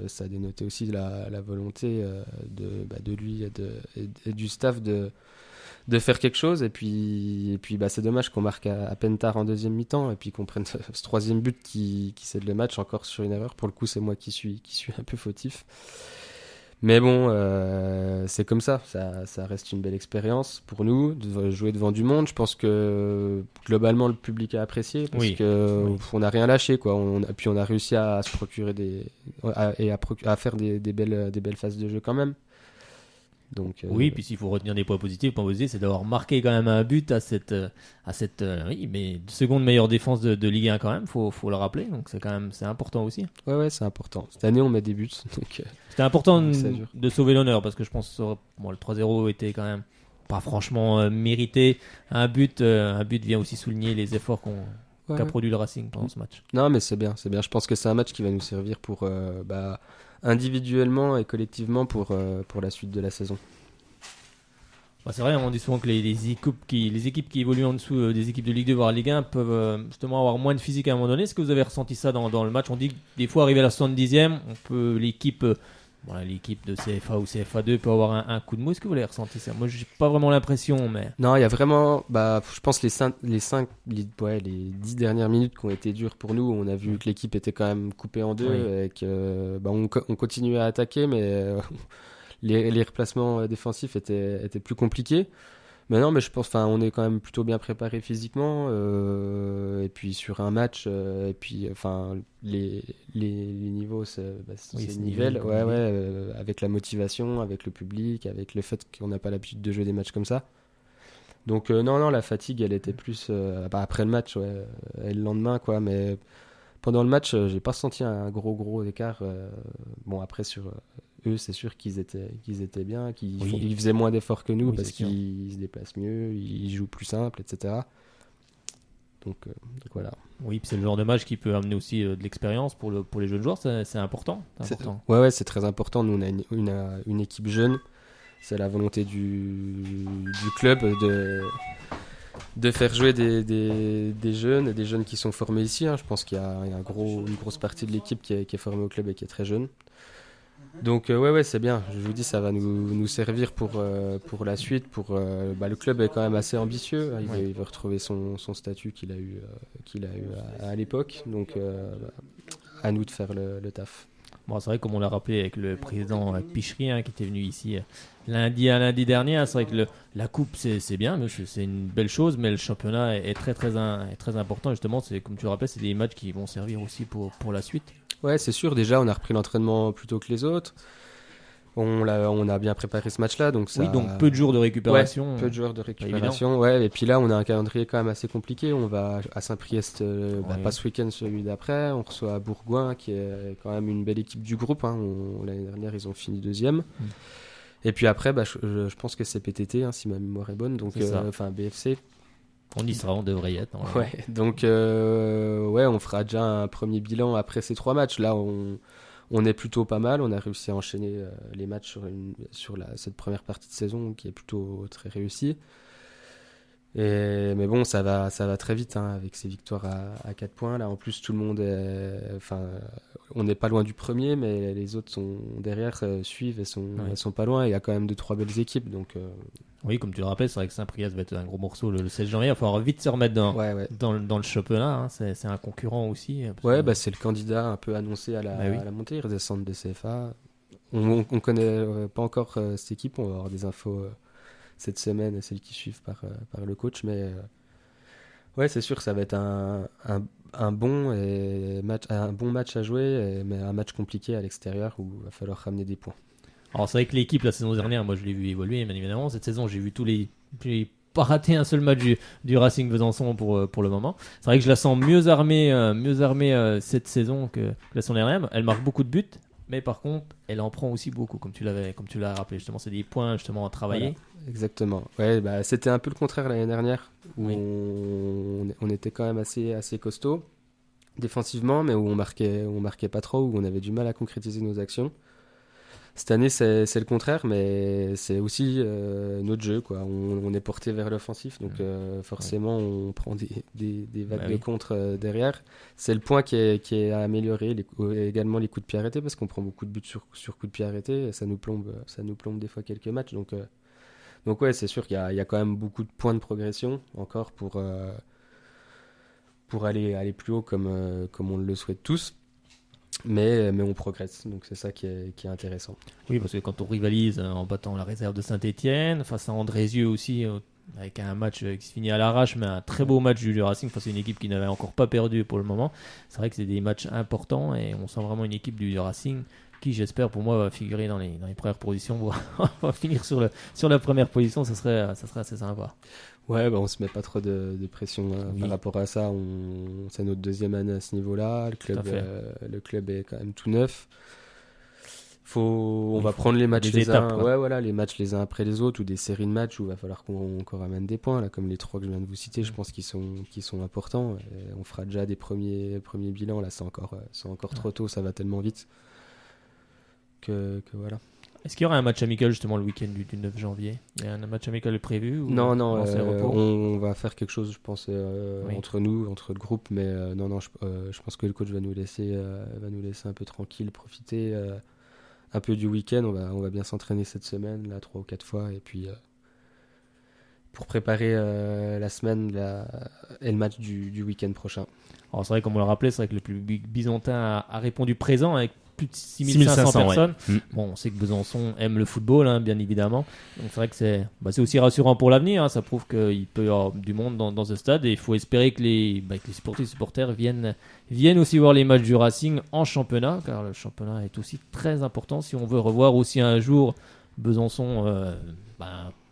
ça a dénoté aussi la volonté de lui et du staff de faire quelque chose, et puis c'est dommage qu'on marque à peine tard en deuxième mi-temps, et puis qu'on prenne ce troisième but qui cède le match encore sur une erreur. Pour le coup, c'est moi qui suis un peu fautif, mais bon, c'est comme ça reste une belle expérience pour nous de jouer devant du monde. Je pense que globalement le public a apprécié, parce que on n'a rien lâché, quoi. Puis on a réussi à se procurer à faire des belles phases de jeu quand même. Donc, oui, puis s'il faut retenir des points positifs, c'est d'avoir marqué quand même un but à cette mais seconde meilleure défense de Ligue 1 quand même, faut le rappeler, donc c'est important aussi. Ouais, c'est important. Cette année on met des buts, donc c'était important de sauver l'honneur, parce que je pense que le 3-0 était quand même pas franchement mérité. Un but vient aussi souligner les efforts qu'a produit le Racing pendant ce match. Non, mais c'est bien. Je pense que c'est un match qui va nous servir pour individuellement et collectivement pour la suite de la saison. C'est vrai, on dit souvent que les équipes qui évoluent en dessous des équipes de Ligue 2 voire Ligue 1 peuvent justement avoir moins de physique à un moment donné. Est-ce que vous avez ressenti ça dans le match? On dit que des fois, arrivé à la 70e, l'équipe de CFA ou CFA2 peut avoir un coup de mou. Est-ce que vous l'avez ressenti ça? Moi, j'ai pas vraiment l'impression, mais... Non, il y a vraiment... je pense les 10 dernières minutes qui ont été dures pour nous. On a vu que l'équipe était quand même coupée en deux, et que on continuait à attaquer, mais les replacements défensifs étaient plus compliqués. Mais non, mais je pense, on est quand même plutôt bien préparé physiquement, et puis sur un match, et puis les niveaux, c'est nivelle, avec la motivation, avec le public, avec le fait qu'on n'a pas l'habitude de jouer des matchs comme ça. Donc non, la fatigue, elle était plus après le match, et le lendemain, quoi. Mais pendant le match, j'ai pas senti un gros écart. Après sur eux, c'est sûr qu'ils étaient bien, ils faisaient moins d'efforts que nous, parce qu'ils se déplacent mieux, ils jouent plus simple, etc. Donc voilà. Oui, puis c'est le genre de match qui peut amener aussi de l'expérience pour les jeunes joueurs, c'est important. Ouais, c'est très important. Nous, on a une équipe jeune. C'est la volonté du club de faire jouer des jeunes qui sont formés ici. Je pense qu'il y a une grosse partie de l'équipe qui est formée au club et qui est très jeune. Donc ouais, c'est bien. Je vous dis, ça va nous servir pour la suite. Le club est quand même assez ambitieux. Il veut retrouver son statut qu'il a eu à l'époque. Donc à nous de faire le taf. Bon, c'est vrai, comme on l'a rappelé avec le président Pichery, qui était venu ici lundi dernier, c'est vrai que la coupe c'est bien, mais c'est une belle chose, mais le championnat est très important. Justement, c'est comme tu le rappelles, c'est des matchs qui vont servir aussi pour la suite. Ouais, c'est sûr. Déjà, on a repris l'entraînement plus tôt que les autres. On a bien préparé ce match-là, donc ça. Oui, donc peu de jours de récupération. Ouais, peu de jours de récupération. Ouais, et puis là, on a un calendrier quand même assez compliqué. On va à Saint-Priest, pas ce week-end, celui d'après. On reçoit Bourgoin, qui est quand même une belle équipe du groupe. L'année dernière, ils ont fini 2e. Et puis après, je pense que c'est PTT, si ma mémoire est bonne. Donc, BFC. On y sera, on devrait y être. Ouais, donc on fera déjà un premier bilan après ces 3 matchs. Là, on est plutôt pas mal. On a réussi à enchaîner les matchs sur cette première partie de saison qui est plutôt très réussie. Mais bon, ça va très vite avec ces victoires à 4 points. Là, en plus, tout le monde on n'est pas loin du premier, mais les autres sont derrière, suivent et sont pas loin. Il y a quand même 2-3 belles équipes. Donc, oui, comme tu le rappelles, c'est vrai que Saint-Priest va être un gros morceau le 16 janvier. Il va falloir vite se remettre dans le championnat. C'est un concurrent aussi. C'est le candidat un peu annoncé à la montée. Ils redescendent de CFA. On connaît pas encore cette équipe. On va avoir des infos cette semaine et celles qui suivent par le coach. Mais c'est sûr que ça va être un bon match à jouer, mais un match compliqué à l'extérieur où il va falloir ramener des points. Alors c'est vrai que l'équipe la saison dernière, moi je l'ai vu évoluer, bien évidemment. Cette saison, j'ai pas raté un seul match du Racing Besançon pour le moment. C'est vrai que je la sens mieux armée cette saison que la saison dernière. Elle marque beaucoup de buts, mais par contre, elle en prend aussi beaucoup, comme tu l'as rappelé. Justement, c'est des points justement à travailler. Voilà, exactement. Ouais, c'était un peu le contraire l'année dernière, où on était quand même assez costaud défensivement, mais où on marquait pas trop, où on avait du mal à concrétiser nos actions. Cette année, c'est le contraire, mais c'est aussi notre jeu, quoi. On est porté vers l'offensif, donc forcément, on prend des vagues de contre derrière. C'est le point qui est à améliorer, également les coups de pied arrêtés, parce qu'on prend beaucoup de buts sur coups de pied arrêtés, et ça nous plombe des fois quelques matchs. Donc ouais, c'est sûr qu'il y a quand même beaucoup de points de progression encore pour aller plus haut comme on le souhaite tous. Mais on progresse, donc c'est ça qui est intéressant. Oui, parce que quand on rivalise en battant la réserve de Saint-Etienne, face à Andrézieux aussi, avec un match qui se finit à l'arrache, mais un très beau match du Racing face à une équipe qui n'avait encore pas perdu pour le moment. C'est vrai que c'est des matchs importants et on sent vraiment une équipe du Racing qui, j'espère, pour moi, va figurer dans les premières positions. Va finir sur la première position, ça serait assez sympa. Ouais, on se met pas trop de pression par rapport à ça. C'est notre 2e année à ce niveau-là. Le club est quand même tout neuf. On va prendre les matchs les matchs les uns après les autres, ou des séries de matchs où il va falloir qu'on ramène des points, là, comme les 3 que je viens de vous citer. Je pense qu'ils sont importants. Et on fera déjà des premiers bilans. Là, c'est encore trop tôt. Ça va tellement vite que voilà. Est-ce qu'il y aura un match amical justement le week-end du 9 janvier ? Il y a un match amical prévu ou Non, on va faire quelque chose, je pense, entre nous, entre le groupe, mais je pense que le coach va nous laisser un peu tranquille, profiter un peu du week-end. On va bien s'entraîner cette semaine, là, 3 ou 4 fois, et puis pour préparer la semaine et le match du week-end prochain. Alors c'est vrai, comme on l'a rappelé, c'est vrai que le public byzantin a répondu présent avec plus de 6500 personnes. Ouais. Bon, on sait que Besançon aime le football, bien évidemment. Donc c'est vrai que c'est aussi rassurant pour l'avenir. Ça prouve qu'il peut y avoir du monde dans ce stade et il faut espérer que les supporters viennent aussi voir les matchs du Racing en championnat, car le championnat est aussi très important si on veut revoir aussi un jour Besançon,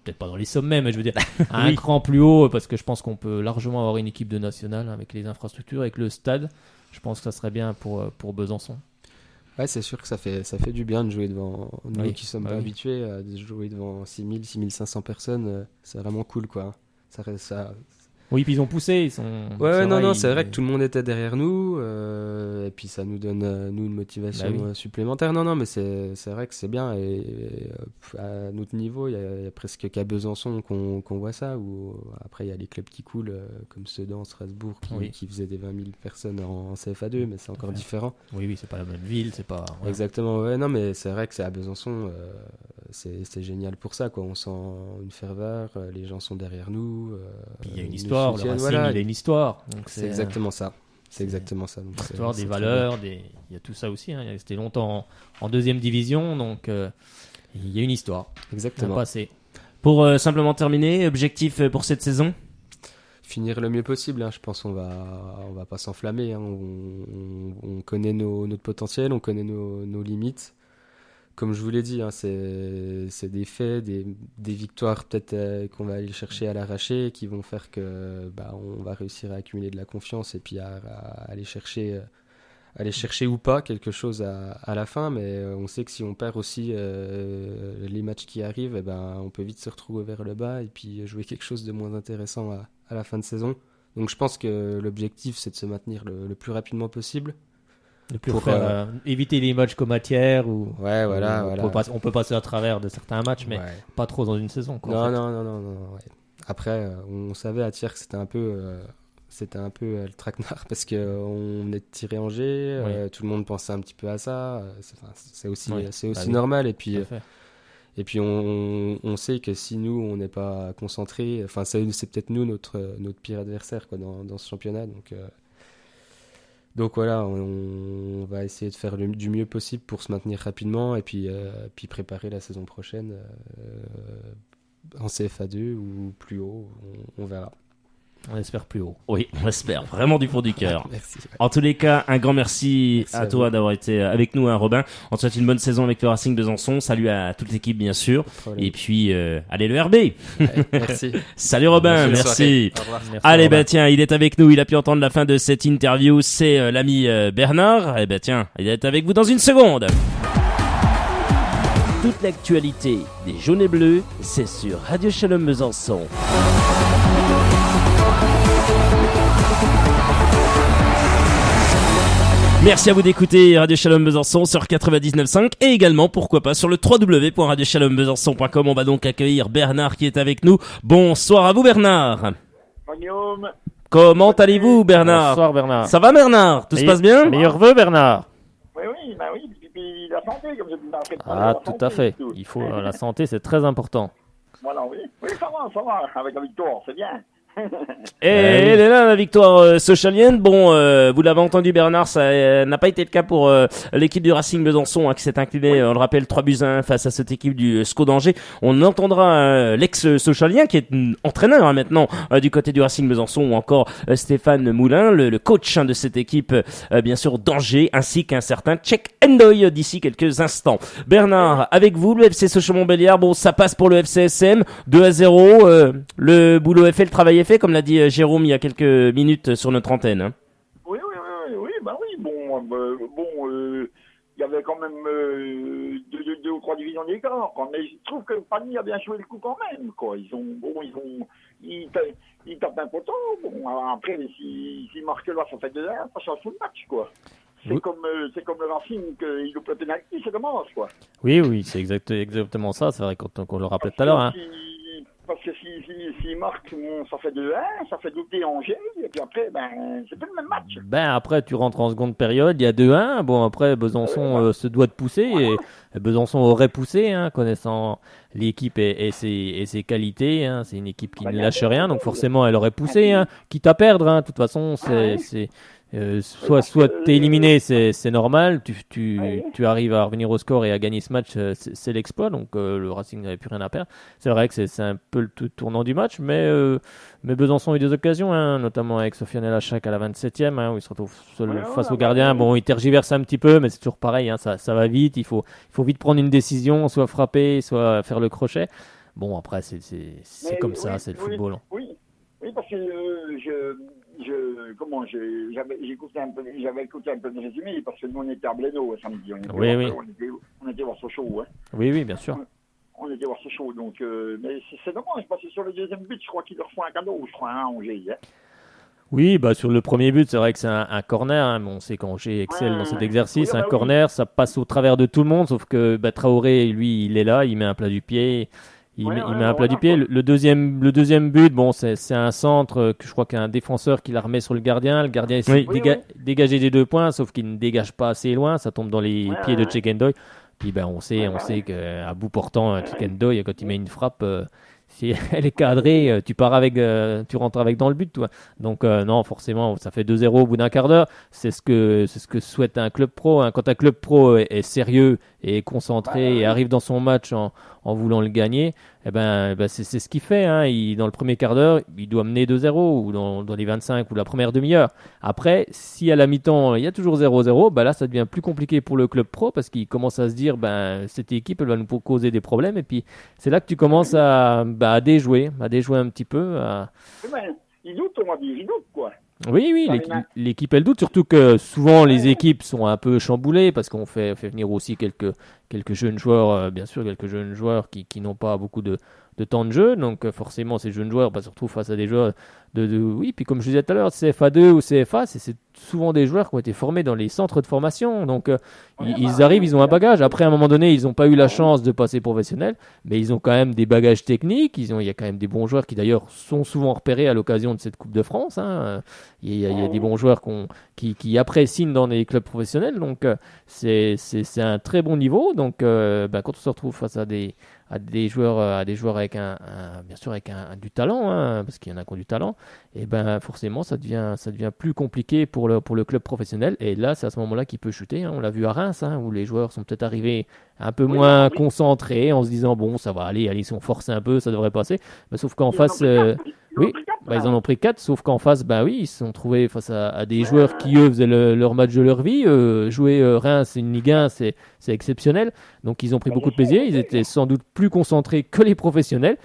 peut-être pas dans les sommets, mais je veux dire à un cran plus haut, parce que je pense qu'on peut largement avoir une équipe de nationale avec les infrastructures, avec le stade. Je pense que ça serait bien pour Besançon. Ouais, c'est sûr que ça fait du bien de jouer devant nous qui sommes pas habitués à jouer devant 6000, 6500 personnes. C'est vraiment cool, quoi. Oui, puis ils ont poussé, ils sont. Ouais, non, c'est vrai que tout le monde était derrière nous, et puis ça nous donne nous une motivation supplémentaire. Non, mais c'est vrai que c'est bien, et à notre niveau, il y a presque qu'à Besançon qu'on voit ça, ou après il y a les clubs qui coulent, comme Sedan, Strasbourg, qui faisaient des 20 000 personnes en CFA2, mais c'est encore différent. Oui, c'est pas la même ville, c'est pas. Ouais. Exactement, ouais, non, mais c'est vrai que c'est à Besançon, c'est génial pour ça, quoi. On sent une ferveur, les gens sont derrière nous. Puis il y a une histoire, le Racing, il a une histoire. C'est exactement ça. C'est exactement ça. Donc l'histoire, des valeurs, il y a tout ça aussi. Hein. C'était longtemps en deuxième division, donc il y a une histoire. Exactement. Passé. Pour simplement terminer, objectif pour cette saison? Finir le mieux possible, hein. Je pense qu'on va pas s'enflammer, hein. On connaît notre potentiel, on connaît nos limites. Comme je vous l'ai dit, hein, c'est des faits, des victoires peut-être qu'on va aller chercher à l'arraché, qui vont faire que on va réussir à accumuler de la confiance et puis à aller chercher ou pas quelque chose à la fin. Mais on sait que si on perd aussi les matchs qui arrivent, on peut vite se retrouver vers le bas et puis jouer quelque chose de moins intéressant à la fin de saison. Donc je pense que l'objectif, c'est de se maintenir le plus rapidement possible. Pour éviter les matchs comatières ou voilà. On peut passer à travers de certains matchs, mais pas trop dans une saison, quoi. Non. Ouais. Après, on savait à Thiers que c'était un peu le traquenard parce que on est de tiré Angers, tout le monde pensait un petit peu à ça. C'est aussi normal, et puis on sait que si nous on n'est pas concentrés, c'est peut-être nous notre pire adversaire, quoi, dans ce championnat. Donc voilà, on va essayer de faire du mieux possible pour se maintenir rapidement et puis préparer la saison prochaine en CFA2 ou plus haut, on verra. On espère plus haut. Oui, on espère, vraiment du fond du cœur. Merci. Ouais. En tous les cas, un grand merci à toi d'avoir été avec nous, Robin. On te souhaite une bonne saison avec le Racing Besançon. Salut à toute l'équipe, bien sûr. Et puis, allez le RB. Merci. Salut Robin, merci. Au revoir. Merci, allez, Robin. Tiens, il est avec nous. Il a pu entendre la fin de cette interview. C'est l'ami Bernard. Tiens, il est avec vous dans une seconde. Toute l'actualité des jaunes et bleus, c'est sur Radio Shalom Besançon. Merci à vous d'écouter Radio Shalom Besançon sur 99.5 et également, pourquoi pas, sur le www.radioshalombesançon.com. On va donc accueillir Bernard qui est avec nous. Bonsoir à vous, Bernard. Bonjour. Comment allez-vous, Bernard? Bonsoir, Bernard. Ça va, Bernard? Tout se passe bien? Meilleurs vœux, Bernard. Oui, puis la santé, comme je disais. Tout à fait. Il faut la santé, c'est très important. Voilà, oui, ça va, avec la victoire, c'est bien. Et elle est là, la victoire socialienne. Bon, vous l'avez entendu, Bernard, ça n'a pas été le cas pour l'équipe du Racing Besançon, qui s'est inclinée, on le rappelle, 3-1 face à cette équipe du SCO d'Angers. On entendra l'ex-socialien qui est entraîneur maintenant du côté du Racing Besançon, ou encore Stéphane Moulin, le coach de cette équipe, bien sûr, d'Angers, ainsi qu'un certain Cheikh Ndoye d'ici quelques instants. Bernard, avec vous, le FC Sochaux-Montbéliard, bon, ça passe pour le FCSM, 2-0, le boulot est fait, le travail est fait, comme l'a dit Jérôme il y a quelques minutes sur notre antenne. Hein. Oui, il y avait quand même deux ou trois divisions d'écart, mais je trouve que Fanny a bien joué le coup quand même, quoi. Ils tapent un poteau, après, s'ils marquent là, ça fait 2-1, ça change tout le match, quoi. C'est comme le Racing, il loupe le pénalty, ça commence, quoi. Oui, c'est exactement ça, c'est vrai qu'on le rappelait tout à l'heure. Hein. Parce que s'il marque, ça fait 2-1, ça fait douter Angers, et puis après, c'est pas le même match. Après, tu rentres en seconde période, il y a 2-1. Bon, après, Besançon se doit de pousser, et Besançon aurait poussé, hein, connaissant l'équipe et ses qualités. Hein. C'est une équipe qui ne lâche rien, donc forcément, elle aurait poussé, hein, quitte à perdre. Hein. De toute façon, soit t'es éliminé, c'est normal, tu arrives à revenir au score et à gagner ce match, c'est l'exploit, donc le Racing n'avait plus rien à perdre. C'est vrai que c'est un peu le tout tournant du match, mais Besançon a eu des occasions, hein, notamment avec Sofiane El Achak à la 27e, hein, où il se retrouve seul face au gardien. Bon, il tergiverse un petit peu, mais c'est toujours pareil, hein, ça va vite, il faut vite prendre une décision, soit frapper, soit faire le crochet. Bon, après, c'est comme ça, c'est le football. Hein. Oui, parce que j'avais écouté un peu de résumé, parce que nous on était à Blénaud samedi, on était voir Sochaux. Hein. Oui, bien sûr. On était voir Sochaux, donc mais c'est dommage parce que sur le deuxième but, je crois qu'ils leur font un cadeau, je crois, hein, Angers. Hein. Oui, bah sur le premier but, c'est vrai que c'est un corner. Hein, mais on sait qu'Angers excelle dans cet exercice. Oui, un corner, ça passe au travers de tout le monde, sauf que Traoré, lui, il est là, il met un plat du pied. Il met un plat du pied. Le deuxième but, bon, c'est un centre que je crois qu'il y a un défenseur qui la remet sur le gardien. Le gardien essaie de dégager des 2 points, sauf qu'il ne dégage pas assez loin. Ça tombe dans les pieds de Chekendoy. Puis on sait qu'à bout portant, Chekendoy, quand il met une frappe, si elle est cadrée, tu rentres avec dans le but, toi. Donc non, forcément, ça fait 2-0 au bout d'un quart d'heure. C'est ce que souhaite un club pro. Hein. Quand un club pro est sérieux et concentré et arrive dans son match en voulant le gagner, c'est ce qu'il fait. Hein. Dans le premier quart d'heure, il doit mener 2-0 ou dans les 25 ou la première demi-heure. Après, si à la mi-temps, il y a toujours 0-0, là, ça devient plus compliqué pour le club pro parce qu'il commence à se dire cette équipe, elle va nous causer des problèmes. Et puis, c'est là que tu commences à déjouer un petit peu. Il doute, on va dire, il doute, quoi. Oui, l'équipe elle doute, surtout que souvent les équipes sont un peu chamboulées parce qu'on fait venir aussi quelques jeunes joueurs, bien sûr, quelques jeunes joueurs qui n'ont pas beaucoup de temps de jeu, donc forcément ces jeunes joueurs se retrouvent face à des joueurs oui, puis comme je disais tout à l'heure, CFA2 ou CFA, c'est souvent des joueurs qui ont été formés dans les centres de formation, donc ils arrivent, ils ont un bagage. Après, à un moment donné, ils n'ont pas eu la chance de passer professionnel, mais ils ont quand même des bagages techniques, il y a quand même des bons joueurs qui d'ailleurs sont souvent repérés à l'occasion de cette Coupe de France, hein. Il y a des bons joueurs qui après signent dans des clubs professionnels, donc c'est un très bon niveau, donc quand on se retrouve face à des joueurs avec bien sûr avec du talent, hein, parce qu'il y en a qui ont du talent, et forcément ça devient plus compliqué pour le club professionnel, et là c'est à ce moment-là qu'il peut chuter, hein. On l'a vu à Reims, hein, où les joueurs sont peut-être arrivés un peu moins concentrés en se disant bon, ça va aller si on force un peu ça devrait passer, sauf qu'en face ils en ont pris 4, sauf qu'en face ils se sont trouvés face à des joueurs qui eux faisaient leur match de leur vie. Jouer Reims, c'est une Ligue 1, c'est exceptionnel, donc ils ont pris beaucoup de plaisir, ils étaient sans doute plus concentrés que les professionnels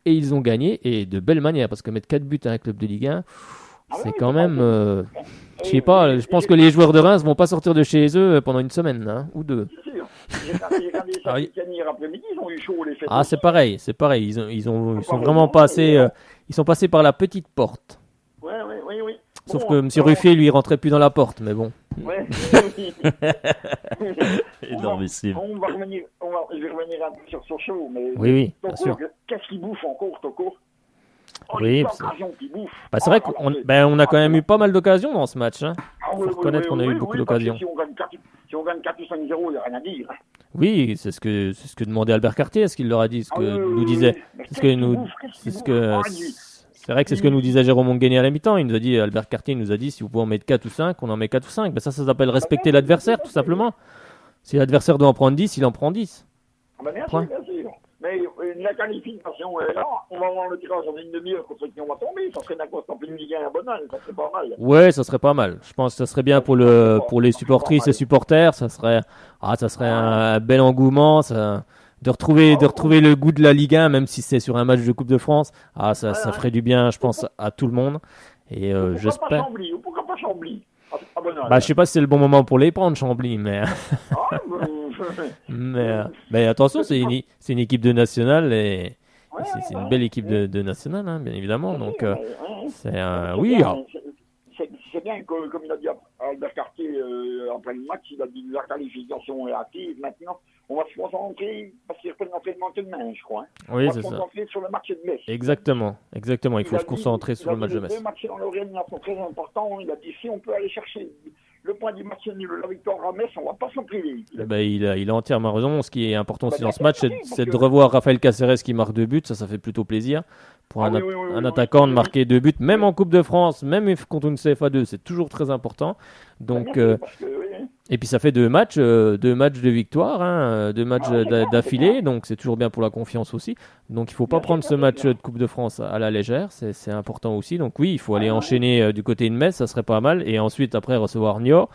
et ils ont gagné, et de belle manière, parce que mettre 4 buts à un club de Ligue 1, c'est quand même je sais pas, je pense que les joueurs de Reims vont pas sortir de chez eux pendant une semaine, hein, ou 2. C'est pareil, ils sont vraiment passés, ils sont passés par la petite porte. Oui. Sauf que M. Ruffier, lui, rentrait plus dans la porte, mais bon. Énormissime. Je vais revenir un peu sur Sochaux, mais oui, bien sûr. Qu'est-ce qu'il bouffe encore, Toko? Oui, c'est vrai qu'on a quand même eu pas mal d'occasions dans ce match. Hein. Faut reconnaître qu'on a eu beaucoup d'occasions. Si on gagne 4 ou 5-0, il n'y a rien à dire. Oui, c'est ce que demandait Albert Cartier, est-ce qu'il leur a dit, ce que nous disait. C'est vrai que c'est ce que nous disait Jérôme Monguené à la mi-temps. Il nous a dit, Albert Cartier nous a dit, si vous pouvez en mettre 4 ou 5, on en met 4 ou 5. Ça s'appelle respecter l'adversaire, tout simplement. Si l'adversaire doit en prendre 10, il en prend 10. Bien sûr. Mais la qualification est là. On va voir le tirage en une demi-heure contre qui on va tomber. Ça serait d'accord en pleine Ligue 1 à Bonal. Ça serait pas mal. Ouais, ça serait pas mal. Je pense que ça serait bien pour les supportrices et supporters. Ça serait un bel engouement. De retrouver le goût de la Ligue 1, même si c'est sur un match de Coupe de France. Ça ferait du bien, je pense, à tout le monde. Et j'espère. Pourquoi pas Chambly? Je sais pas si c'est le bon moment pour les prendre, Chambly, mais. mais attention, c'est une équipe de nationale et c'est une belle équipe de nationale, hein, bien évidemment. Donc c'est bien que, comme il a dit Albert Cartier après le match, il a dit que la qualification est active. Maintenant, on va se concentrer parce qu'il y a l'entraînement que demain, je crois. Hein. Oui, on va c'est se concentrer sur le match de Metz. Exactement. Il faut se concentrer sur le match de Metz. Les deux matchs dans l'Orient sont très importants. Il a dit si on peut aller chercher le point du match nul, la victoire à Metz, on va pas s'en priver. Il a entièrement raison. Ce qui est important aussi dans ce match, c'est de revoir Raphaël Caceres qui marque 2 buts. Ça fait plutôt plaisir. Pour un attaquant de marquer 2 buts, même en Coupe de France, même contre une CFA2, c'est toujours très important. Donc, et puis ça fait 2 matchs de victoire, hein, 2 matchs d'affilée, donc c'est toujours bien pour la confiance aussi. Donc il ne faut pas prendre ce match de Coupe de France à la légère, c'est important aussi. Donc oui, il faut aller enchaîner du côté de Metz, ça serait pas mal, et ensuite après recevoir Niort.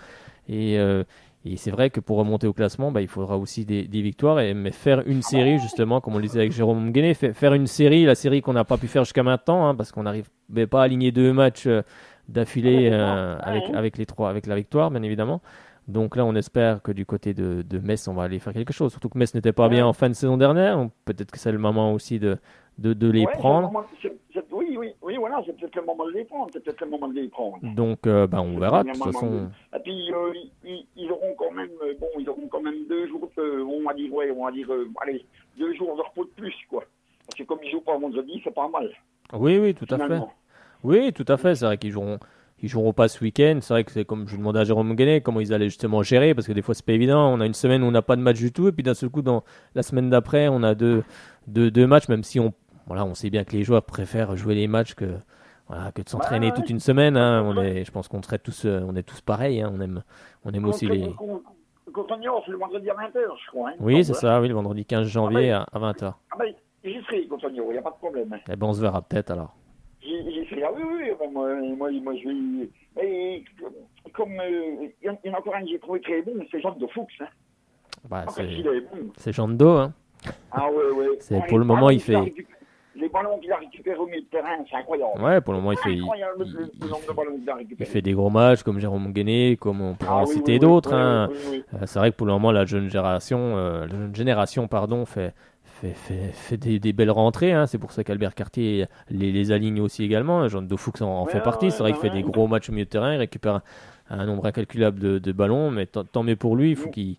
Et c'est vrai que pour remonter au classement, il faudra aussi des victoires, mais faire une série, justement, comme on le disait avec Jérôme Monguené, faire une série, la série qu'on n'a pas pu faire jusqu'à maintenant, hein, parce qu'on n'arrivait pas à aligner 2 matchs d'affilée avec la victoire, bien évidemment. Donc là, on espère que du côté de Metz, on va aller faire quelque chose. Surtout que Metz n'était pas bien en fin de saison dernière. Donc peut-être que c'est le moment aussi de les prendre. Oui, voilà, c'est peut-être le moment de les prendre. Donc, on verra de toute façon. Et puis, ils auront quand même 2 jours, on va dire, allez, 2 jours de repos de plus, quoi. Parce que comme ils jouent pas vendredi, c'est pas mal. Oui, tout à fait. Oui, tout à fait. C'est vrai qu'ils joueront pas ce week-end. C'est vrai que c'est comme je demandais à Jérôme Guénet comment ils allaient justement gérer, parce que des fois c'est pas évident. On a une semaine où on n'a pas de match du tout, et puis d'un seul coup, dans la semaine d'après, on a deux matchs, même si on sait bien que les joueurs préfèrent jouer les matchs que de s'entraîner toute une semaine. Hein. Je pense qu'on traite tous, on est tous pareils. Hein. On aime aussi les. Contre Niort, c'est le vendredi à 20h, je crois. Hein, oui, c'est ça, le vendredi 15 janvier à 20h. J'y serai contre Niort, il n'y a pas de problème. Eh ben, on se verra peut-être alors. J'y serai. Ah oui, moi je vais. Et comme il y en a encore un que j'ai trouvé très bon, c'est Jean de Fuchs. Hein. C'est Jean de dos. Hein. Ah oui. C'est pour le moment, il fait. Les ballons qu'il a récupérés au milieu de terrain, c'est incroyable. Ouais, pour le moment, il fait des gros matchs comme Jérôme Guénet, comme on pourra en citer d'autres. Hein. Oui. C'est vrai que pour le moment, la jeune génération, fait des belles rentrées. Hein. C'est pour ça qu'Albert Cartier les aligne aussi également. Jean de Fuchs en fait partie. C'est vrai qu'il fait des gros matchs au milieu de terrain. Il récupère un nombre incalculable de ballons, mais tant mieux pour lui. Il faut qu'il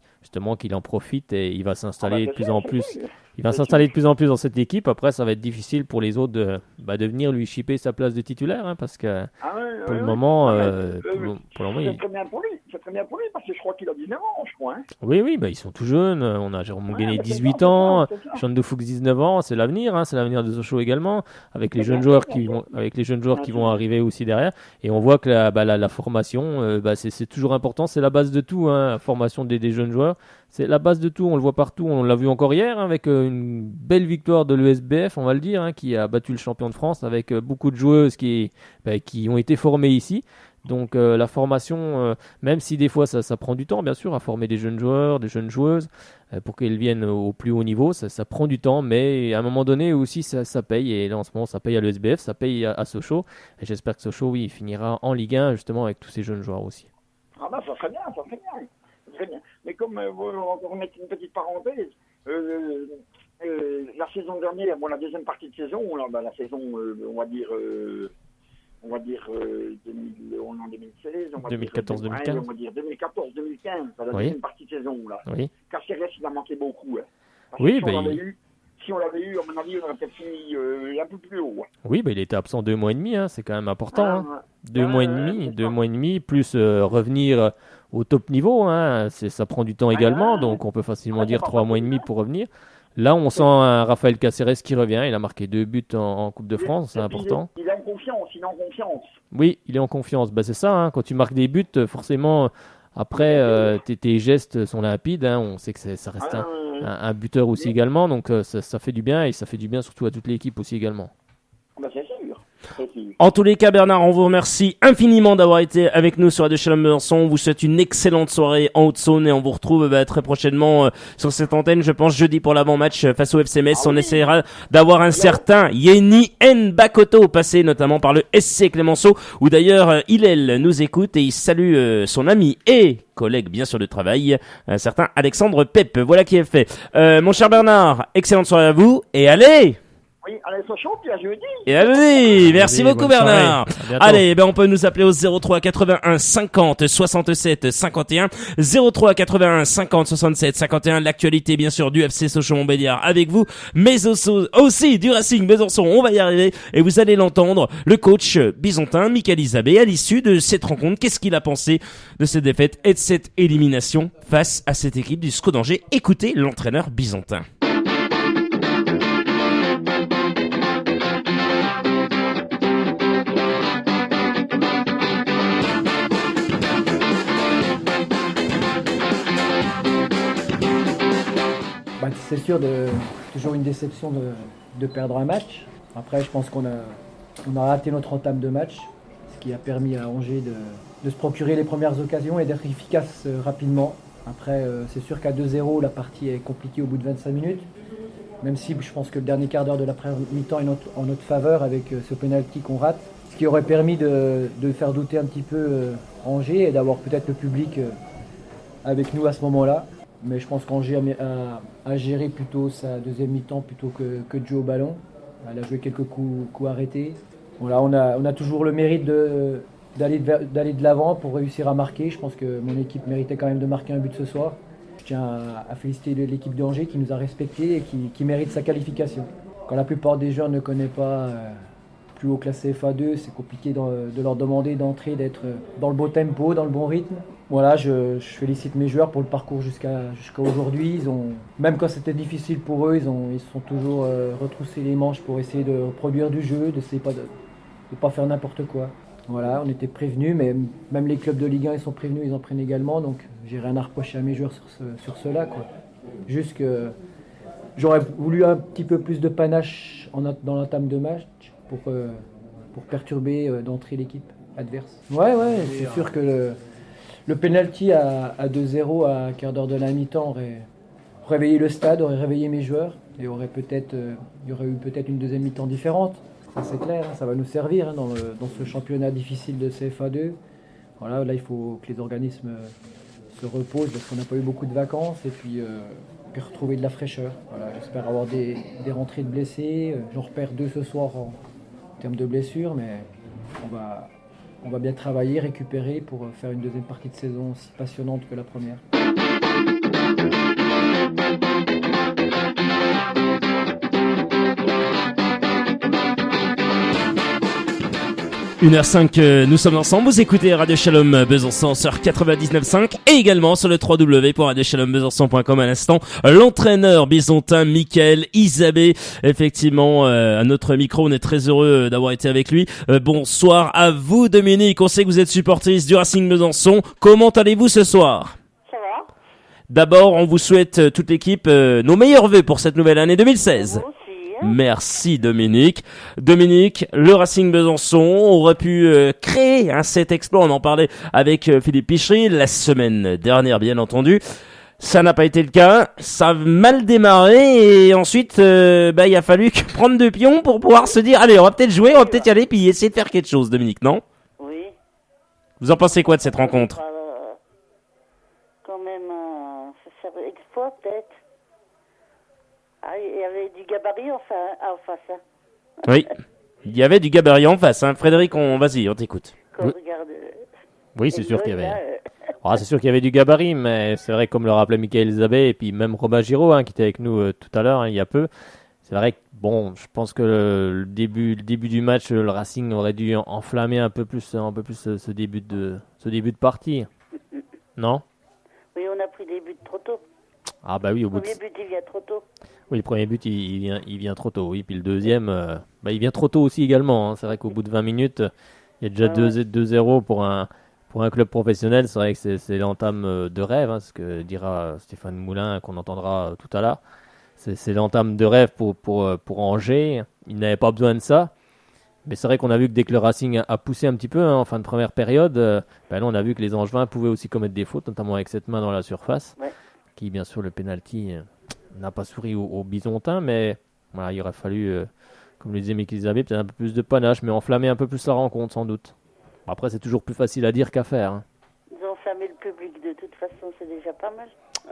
en profite et il va s'installer de plus en plus. Il va s'installer de plus en plus dans cette équipe. Après, ça va être difficile pour les autres de venir lui chipper sa place de titulaire, hein, parce que pour le moment, c'est très bien pour lui. C'est très bien pour lui parce que je crois qu'il a 19 ans, je crois. Hein. Oui, ils sont tout jeunes. On a Jérôme Guénet 18 ans, Jean de Fuchs 19 ans. C'est l'avenir, hein, c'est l'avenir de Sochaux également, avec les jeunes joueurs qui vont arriver aussi derrière. Et on voit que la formation, c'est toujours important. C'est la base de tout, hein, la formation des jeunes joueurs. C'est la base de tout, on le voit partout, on l'a vu encore hier avec une belle victoire de l'ESBF, on va le dire, hein, qui a battu le champion de France avec beaucoup de joueuses qui ont été formées ici. Donc la formation, même si des fois ça prend du temps bien sûr à former des jeunes joueurs, des jeunes joueuses, pour qu'elles viennent au plus haut niveau, ça prend du temps, mais à un moment donné aussi ça paye, et là en ce moment ça paye à l'ESBF, ça paye à Sochaux, et j'espère que Sochaux finira en Ligue 1 justement avec tous ces jeunes joueurs aussi. Ah ça serait bien. Très bien. Mais comme on va remettre une petite parenthèse, la saison dernière, la deuxième partie de saison, la saison, on va dire, on est en 2016, on va 2014-2015, on va dire 2014-2015, la deuxième partie de saison là. Oui. Caceres, il a manqué beaucoup. Hein. Oui, si on l'avait eu, à mon avis, on aurait peut-être fini un peu plus haut. Oui, il était absent 2 mois et demi, hein, c'est quand même important. Hein. 2 mois et demi, plus revenir au top niveau, hein, ça prend du temps également, donc on peut facilement dire 3 mois et demi pour revenir. Là, on sent un Raphaël Caceres qui revient, il a marqué 2 buts en Coupe de France, c'est important. Il est en confiance, Oui, il est en confiance, c'est ça, hein, quand tu marques des buts, forcément, après, tes gestes sont limpides, hein, on sait que ça reste un buteur aussi également, donc ça fait du bien, et ça fait du bien surtout à toute l'équipe aussi également. C'est sûr. En tous les cas, Bernard, on vous remercie infiniment d'avoir été avec nous sur Radio Shalom Besançon. On vous souhaite une excellente soirée en Haute-Saône et on vous retrouve très prochainement sur cette antenne, je pense jeudi pour l'avant-match face au FC Metz. On essaiera d'avoir un certain Yeni Nbakoto passé notamment par le SC Clémenceau, où d'ailleurs Hillel nous écoute et il salue son ami et collègue bien sûr de travail, un certain Alexandre Pep. Voilà qui est fait. Mon cher Bernard, excellente soirée à vous et allez! Oui, allez, Sochaux, puis à jeudi. Et à jeudi. Merci beaucoup, Bernard. Allez, on peut nous appeler au 03 81 50 67 51. 03 81 50 67 51. L'actualité, bien sûr, du FC Sochaux-Montbéliard avec vous, mais aussi du Racing Besançon. On va y arriver. Et vous allez l'entendre, le coach bisontin, Michael Isabé, à l'issue de cette rencontre. Qu'est-ce qu'il a pensé de cette défaite et de cette élimination face à cette équipe du SCO d'Angers? Écoutez l'entraîneur bisontin. C'est sûr, toujours une déception de perdre un match. Après, je pense qu'on a raté notre entame de match, ce qui a permis à Angers de se procurer les premières occasions et d'être efficace rapidement. Après, c'est sûr qu'à 2-0, la partie est compliquée au bout de 25 minutes. Même si je pense que le dernier quart d'heure de l'après mi-temps est en notre faveur avec ce penalty qu'on rate. Ce qui aurait permis de faire douter un petit peu Angers et d'avoir peut-être le public avec nous à ce moment-là. Mais je pense qu'Angers a géré plutôt sa deuxième mi-temps plutôt que de jouer au ballon. Elle a joué quelques coups arrêtés. Voilà, on a toujours le mérite d'aller de l'avant pour réussir à marquer. Je pense que mon équipe méritait quand même de marquer un but ce soir. Je tiens à féliciter l'équipe d'Angers qui nous a respectés et qui mérite sa qualification. Quand la plupart des joueurs ne connaissent pas plus haut classé FA2, c'est compliqué de leur demander d'entrer, d'être dans le beau tempo, dans le bon rythme. Voilà, je félicite mes joueurs pour le parcours jusqu'à aujourd'hui. Même quand c'était difficile pour eux, ils se sont toujours retroussés les manches pour essayer de reproduire du jeu, d'essayer de pas faire n'importe quoi. Voilà, on était prévenus, mais même les clubs de Ligue 1 ils sont prévenus, ils en prennent également, donc j'ai rien à reprocher à mes joueurs sur cela, quoi. Juste que j'aurais voulu un petit peu plus de panache dans l'entame de match pour perturber d'entrée l'équipe adverse. Ouais, c'est sûr que le penalty à 2-0 à un quart d'heure de la mi-temps aurait réveillé le stade, aurait réveillé mes joueurs et il y aurait eu peut-être une deuxième mi-temps différente. Ça c'est clair, ça va nous servir dans ce championnat difficile de CFA2. Voilà, là il faut que les organismes se reposent parce qu'on n'a pas eu beaucoup de vacances et puis retrouver de la fraîcheur. Voilà, j'espère avoir des rentrées de blessés. J'en repère 2 ce soir en termes de blessures, mais on va bien travailler, récupérer pour faire une deuxième partie de saison aussi passionnante que la première. 1h05, nous sommes ensemble, vous écoutez Radio Shalom Besançon sur 99.5 et également sur le www.radioshalombesançon.com à l'instant. L'entraîneur bisontin Michael Isabé, effectivement, à notre micro, on est très heureux d'avoir été avec lui. Bonsoir à vous Dominique, on sait que vous êtes supportrice du Racing Besançon. Comment allez-vous ce soir ? Ça va ? D'abord, on vous souhaite toute l'équipe nos meilleurs vœux pour cette nouvelle année 2016. Merci Dominique. Dominique, le Racing Besançon aurait pu créer cet exploit. On en parlait avec Philippe Pichery la semaine dernière, bien entendu. Ça n'a pas été le cas. Ça a mal démarré et ensuite, il a fallu prendre 2 pions pour pouvoir se dire, allez, on va peut-être jouer, on va peut-être y aller puis essayer de faire quelque chose, Dominique, non ? Oui. Vous en pensez quoi de cette rencontre ? Quand même, ça exploit peut-être. Ah, il y avait du gabarit en face. Hein. Oui, il y avait du gabarit en face. Hein. Frédéric, vas-y, on t'écoute. Oui, c'est sûr qu'il y avait. C'est sûr qu'il y avait du gabarit, mais c'est vrai, comme le rappelait Michael Zabé et puis même Robin Giraud, qui était avec nous tout à l'heure, il y a peu. C'est vrai que je pense que le début du match, le Racing aurait dû enflammer un peu plus ce début de partie. Non ? Oui, on a pris des buts trop tôt. Ah bah oui, le premier but il vient trop tôt. Oui, le premier but il vient trop tôt, oui. Puis le deuxième, il vient trop tôt aussi également. Hein. C'est vrai qu'au bout de 20 minutes, il y a déjà 2-0 pour un club professionnel. C'est vrai que c'est l'entame de rêve, ce que dira Stéphane Moulin qu'on entendra tout à l'heure. C'est l'entame de rêve pour Angers. Il n'avait pas besoin de ça. Mais c'est vrai qu'on a vu que dès que le Racing a poussé un petit peu en fin de première période, là on a vu que les Angevins pouvaient aussi commettre des fautes, notamment avec cette main dans la surface. Ouais. Qui, bien sûr, le penalty n'a pas souri aux Bisontins, mais voilà, il aurait fallu, comme le disait Michael Isabé, peut-être un peu plus de panache, mais enflammer un peu plus la rencontre, sans doute. Après, c'est toujours plus facile à dire qu'à faire. Hein. Ils ont enflammé le public, de toute façon, c'est déjà pas mal.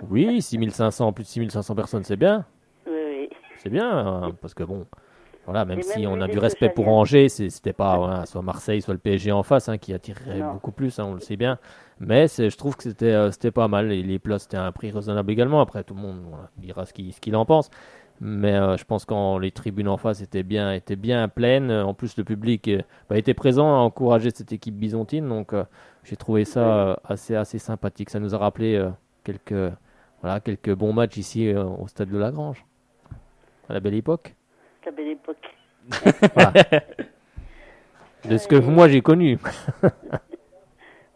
Oui, plus de 6500 personnes, c'est bien. Oui. C'est bien, parce que voilà, même si on a du respect pour Angers, c'était pas soit Marseille, soit le PSG en face qui attirerait beaucoup plus, on le sait bien. Mais je trouve que c'était pas mal. Et les places, c'était à un prix raisonnable également. Après, tout le monde dira ce qu'il en pense. Mais je pense que les tribunes en face étaient bien pleines. En plus, le public était présent à encourager cette équipe bisontine. Donc, j'ai trouvé ça assez sympathique. Ça nous a rappelé quelques bons matchs ici au stade de Lagrange. À la belle époque. La belle époque. Voilà. De ce que moi j'ai connu.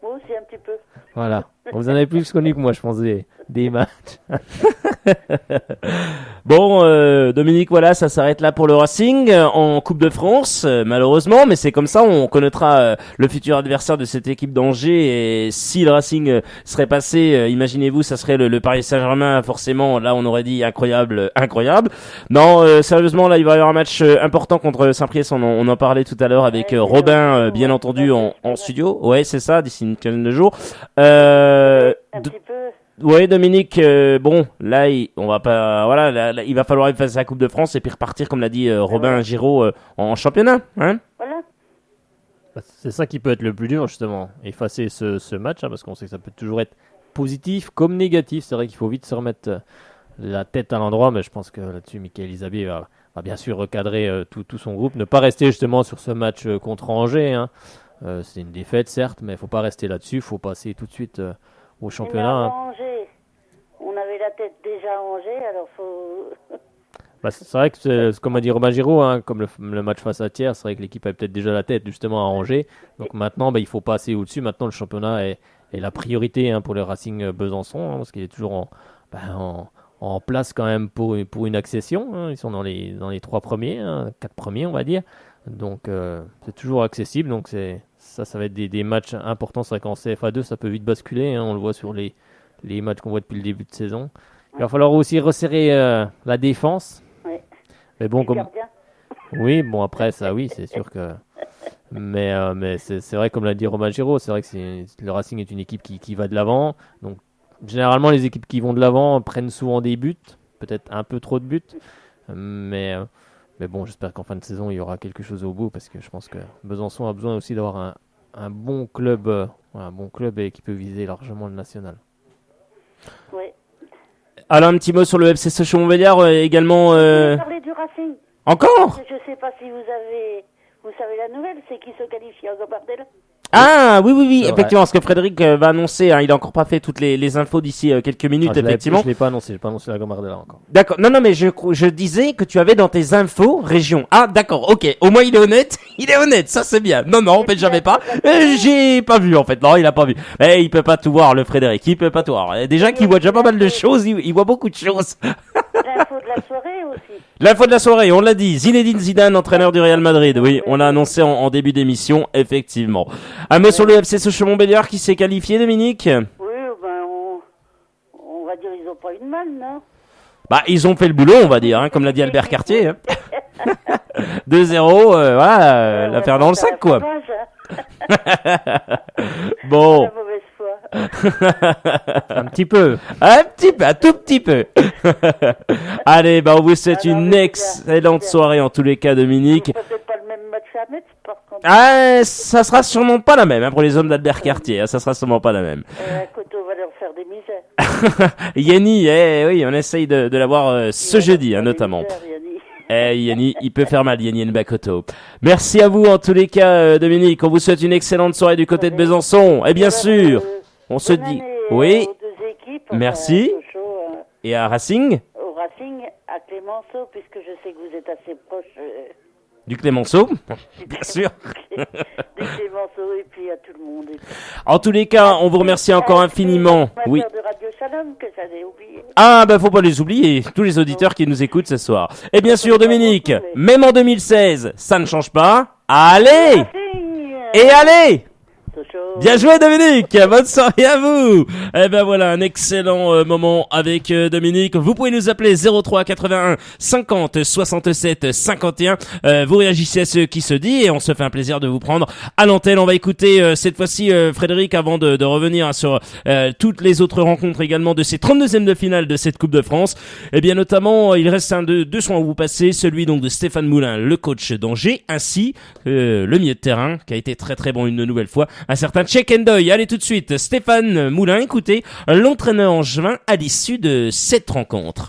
Moi aussi un petit peu. Voilà. Vous en avez plus connu que moi, je pense, des matchs. Dominique, voilà, ça s'arrête là pour le Racing en Coupe de France, malheureusement, mais c'est comme ça, on connaîtra le futur adversaire de cette équipe d'Angers, et si le Racing serait passé, imaginez-vous, ça serait le Paris Saint-Germain, forcément, là on aurait dit incroyable. Non, sérieusement, là il va y avoir un match important contre Saint-Priest, on en parlait tout à l'heure avec Robin, bien entendu, en studio, ouais c'est ça, d'ici une quinzaine de jours. Un petit peu. Ouais, Dominique, bon, là, on va pas, voilà, là, il va falloir effacer la Coupe de France et puis repartir, comme l'a dit Robin Giraud, en championnat, hein. Voilà. C'est ça qui peut être le plus dur, justement, effacer ce match, hein, parce qu'on sait que ça peut toujours être positif comme négatif. C'est vrai qu'il faut vite se remettre la tête à l'endroit, mais je pense que là-dessus, Michael Isabier va bien sûr recadrer tout son groupe, ne pas rester justement sur ce match contre Angers, hein. C'est une défaite, certes, mais il ne faut pas rester là-dessus, il faut passer tout de suite au championnat. Hein. Angers, on avait la tête déjà à Angers, alors faut... C'est vrai que, c'est comme a dit Robin Giraud, hein, comme le match face à Thiers, c'est vrai que l'équipe avait peut-être déjà la tête justement à Angers. Donc maintenant, il ne faut passer au-dessus. Maintenant, le championnat est la priorité, hein, pour le Racing Besançon, hein, parce qu'il est toujours en place quand même pour une accession, hein. Ils sont dans les 3 premiers, hein, 4 premiers, on va dire. Donc c'est toujours accessible. Donc ça va être des matchs importants. C'est vrai qu'en CFA2, ça peut vite basculer, hein, on le voit sur les matchs qu'on voit depuis le début de saison. Il va falloir aussi resserrer la défense. Mais bon, oui, bon, après ça, oui, c'est sûr que. Mais c'est vrai, comme l'a dit Romain Giraud, c'est vrai que le Racing est une équipe qui va de l'avant. Donc généralement, les équipes qui vont de l'avant prennent souvent des buts, peut-être un peu trop de buts. Mais bon, j'espère qu'en fin de saison, il y aura quelque chose au bout, parce que je pense que Besançon a besoin aussi d'avoir un bon club, et qui peut viser largement le national. Oui. Alors, un petit mot sur le FC Sochaux-Montbéliard également. Vous parlez du Racing. Encore ? Je ne sais pas si vous savez la nouvelle, c'est qui se qualifie en Gambardella. Ah oui, effectivement, parce que Frédéric va annoncer, hein, il n'a encore pas fait toutes les infos d'ici quelques minutes, effectivement. Je l'ai pas annoncé la Gambardella encore. D'accord, non, mais je disais que tu avais dans tes infos région. Ah, d'accord, ok, au moins il est honnête, ça c'est bien. Non, en fait, j'avais pas, j'ai pas vu en fait, non, il a pas vu. Mais il peut pas tout voir, le Frédéric, il peut pas tout voir. Déjà qu'il voit déjà pas mal de choses, il voit beaucoup de choses. L'info de la soirée aussi. L'info de la soirée, on l'a dit, Zinedine Zidane, entraîneur du Real Madrid. Oui, on l'a annoncé en début d'émission, effectivement. Un mot sur le FC Sochaux-Montbéliard qui s'est qualifié, Dominique ? Oui, on va dire ils ont pas eu de mal, non ? Ils ont fait le boulot, on va dire, hein, comme l'a dit Albert Cartier. Hein. 2-0, voilà, l'affaire dans le sac, quoi. Bon. Un petit peu. Un tout petit peu. Allez, on vous souhaite une excellente soirée en tous les cas, Dominique. Peut-être pas le même match à mettre, par contre. Ah, ça sera sûrement pas la même, hein, pour les hommes d'Albert Cartier, hein, ça sera sûrement pas la même. Coteau va leur faire des misères. Yanni, oui, on essaye de l'avoir ce jeudi, hein, notamment. Yanni, il peut faire mal, Yanni Nbakoto. Merci à vous en tous les cas, Dominique. On vous souhaite une excellente soirée du côté de Besançon. Et bien sûr, on se dit oui. Merci. Et à Racing. Au Racing, à Clémenceau, puisque je sais que vous êtes assez proche. Du Clémenceau, bien sûr. Du Clémenceau et puis à tout le monde. En tous les cas, on vous remercie encore infiniment. Oui. De Radio Shalom, que j'avais oublié. Ah, faut pas les oublier, tous les auditeurs qui nous écoutent ce soir. Et bien sûr, Dominique, même en 2016, ça ne change pas. Allez! Et allez! Bien joué, Dominique. Bonne soirée à vous. Eh ben voilà, un excellent moment avec Dominique. Vous pouvez nous appeler 03 81 50 67 51. Vous réagissez à ce qui se dit et on se fait un plaisir de vous prendre à l'antenne. On va écouter cette fois-ci Frédéric avant de revenir sur toutes les autres rencontres également de ces 32e de finale de cette Coupe de France. Et bien notamment, il reste deux soins à vous passer, celui donc de Stéphane Moulin, le coach d'Angers, ainsi le milieu de terrain qui a été très très bon une nouvelle fois, un certain Check and Doy. Allez tout de suite, Stéphane Moulin, écoutez l'entraîneur angevin à l'issue de cette rencontre.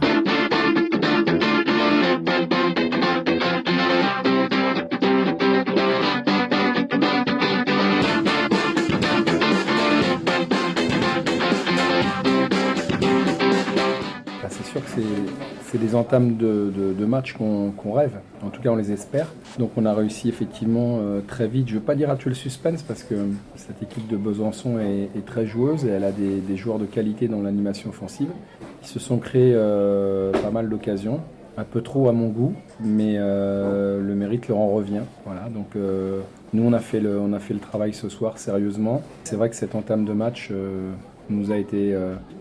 C'est sûr que c'est des entames de matchs qu'on rêve. En tout cas, on les espère. Donc on a réussi effectivement très vite. Je ne veux pas dire à tuer le suspense parce que cette équipe de Besançon est très joueuse et elle a des joueurs de qualité dans l'animation offensive. Ils se sont créés pas mal d'occasions. Un peu trop à mon goût, mais le mérite leur en revient. Voilà, donc nous on a fait le travail ce soir sérieusement. C'est vrai que cette entame de match nous a été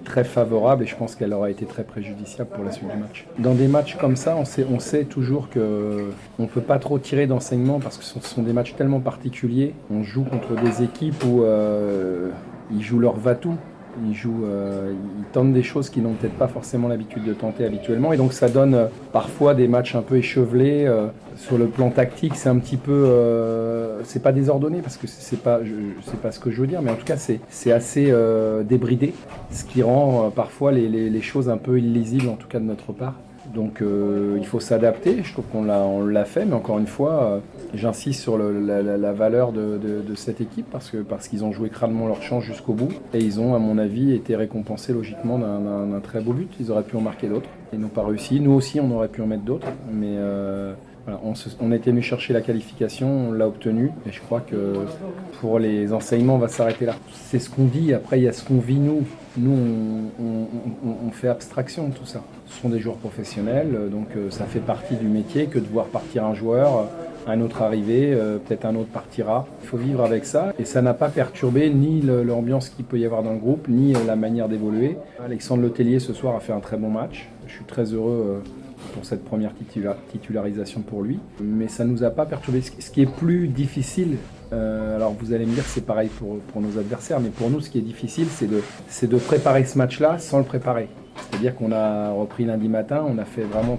très favorable et je pense qu'elle aura été très préjudiciable pour la suite du match. Dans des matchs comme ça, on sait toujours qu'on ne peut pas trop tirer d'enseignement parce que ce sont des matchs tellement particuliers. On joue contre des équipes où ils jouent leur va-tout Ils tentent des choses qu'ils n'ont peut-être pas forcément l'habitude de tenter habituellement. Et donc ça donne parfois des matchs un peu échevelés. Sur le plan tactique, c'est un petit peu... c'est pas désordonné, parce que c'est pas ce que je veux dire, mais en tout cas c'est assez débridé, ce qui rend parfois les choses un peu illisibles, en tout cas de notre part. Donc il faut s'adapter, je trouve on l'a fait, mais encore une fois, j'insiste sur la valeur de cette équipe parce qu'ils ont joué crânement leur chance jusqu'au bout et ils ont, à mon avis, été récompensés logiquement d'un très beau but. Ils auraient pu en marquer d'autres, ils n'ont pas réussi. Nous aussi, on aurait pu en mettre d'autres, mais voilà, on était venu chercher la qualification, on l'a obtenue et je crois que pour les enseignements, on va s'arrêter là. C'est ce qu'on dit, après il y a ce qu'on vit nous. Nous, on fait abstraction de tout ça. Ce sont des joueurs professionnels, donc ça fait partie du métier que de voir partir un joueur, un autre arriver, peut-être un autre partira. Il faut vivre avec ça et ça n'a pas perturbé ni l'ambiance qu'il peut y avoir dans le groupe, ni la manière d'évoluer. Alexandre Letellier ce soir a fait un très bon match. Je suis très heureux pour cette première titularisation pour lui, mais ça ne nous a pas perturbé. Ce qui est plus difficile, alors vous allez me dire que c'est pareil pour nos adversaires, mais pour nous ce qui est difficile c'est de préparer ce match-là sans le préparer. C'est-à-dire qu'on a repris lundi matin, on a fait vraiment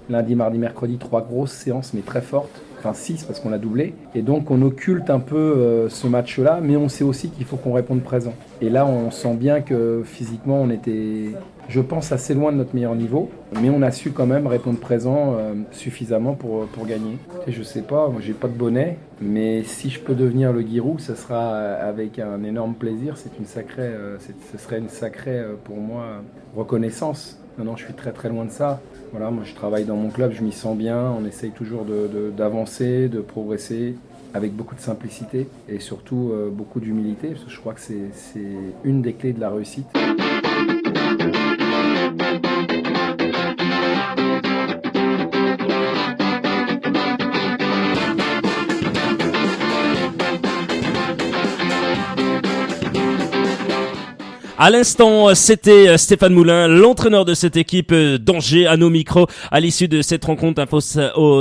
lundi, mardi, mercredi, 3 grosses séances mais très fortes, enfin 6 parce qu'on a doublé, et donc on occulte un peu ce match-là, mais on sait aussi qu'il faut qu'on réponde présent. Et là on sent bien que physiquement on était, je pense, assez loin de notre meilleur niveau, mais on a su quand même répondre présent suffisamment pour gagner. Et je sais pas, moi j'ai pas de bonnet, mais si je peux devenir le Giroud, ça sera avec un énorme plaisir. Ce serait une sacrée pour moi reconnaissance. Non, je suis très très loin de ça. Voilà, moi je travaille dans mon club, je m'y sens bien. On essaye toujours d'avancer, de progresser avec beaucoup de simplicité et surtout beaucoup d'humilité, parce que je crois que c'est une des clés de la réussite. À l'instant, c'était Stéphane Moulin, l'entraîneur de cette équipe d'Angers, à nos micros, à l'issue de cette rencontre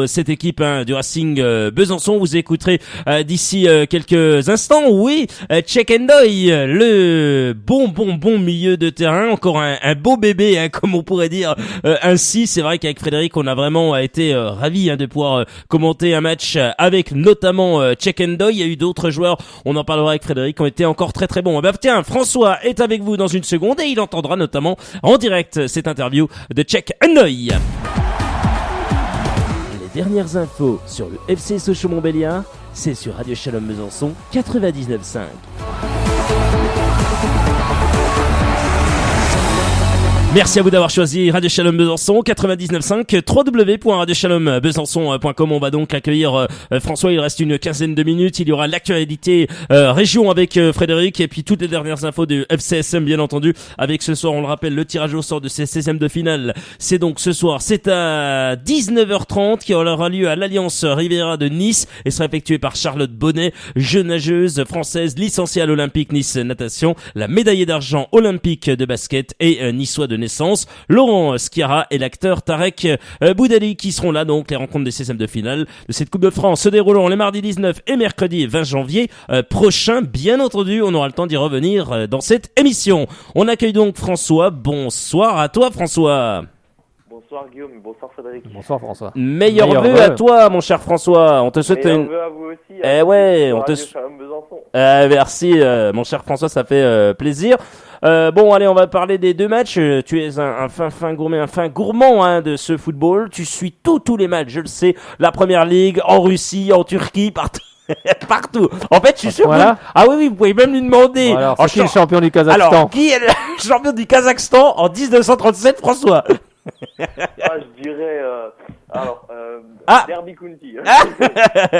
cette équipe du Racing Besançon. Vous écouterez d'ici quelques instants, oui, Chekendoy, le bon milieu de terrain, encore un beau bébé, hein, comme on pourrait dire ainsi. C'est vrai qu'avec Frédéric, on a vraiment été ravis de pouvoir commenter un match avec notamment Chekendoy. Il y a eu d'autres joueurs, on en parlera avec Frédéric, qui ont été encore très très bons. Tiens, François est avec vous dans une seconde et il entendra notamment en direct cette interview de Chekendoy. Les dernières infos sur le FC Sochaux-Montbéliard, c'est sur Radio Shalom Besançon 99.5. Merci à vous d'avoir choisi Radio Shalom Besançon 99.5, www.radioshalombesançon.com. On va donc accueillir François, il reste une quinzaine de minutes, il y aura l'actualité région avec Frédéric et puis toutes les dernières infos du FCSM bien entendu, avec ce soir, on le rappelle, le tirage au sort de ces 16e de finale. C'est donc ce soir, c'est à 19h30 qui aura lieu à l'Alliance Riviera de Nice et sera effectué par Charlotte Bonnet, jeune nageuse française licenciée à l'Olympique Nice Natation, la médaillée d'argent olympique de basket et niçois de naissance, Laurent Schiara et l'acteur Tarek Boudali qui seront là. Donc les rencontres des 16e de finale de cette Coupe de France se dérouleront les mardis 19 et mercredi 20 janvier prochain. Bien entendu, on aura le temps d'y revenir dans cette émission. On accueille donc François. Bonsoir à toi François. Bonsoir Guillaume, bonsoir Frédéric. Bonsoir François. Meilleurs vœux à toi mon cher François. On te souhaite meilleurs vœux à vous aussi. On te merci mon cher François, ça fait plaisir. Bon, allez, on va parler des deux matchs. Tu es un fin gourmet, un fin gourmand de ce football. Tu suis tous les matchs, je le sais. La Première Ligue, en Russie, en Turquie, partout. Partout. En fait, je suis sûr. Voilà. Ah oui, vous pouvez même lui demander. Bon, alors, c'est qui le champion du Kazakhstan? Alors, qui est le champion du Kazakhstan en 1937, François? Je dirais Derby County.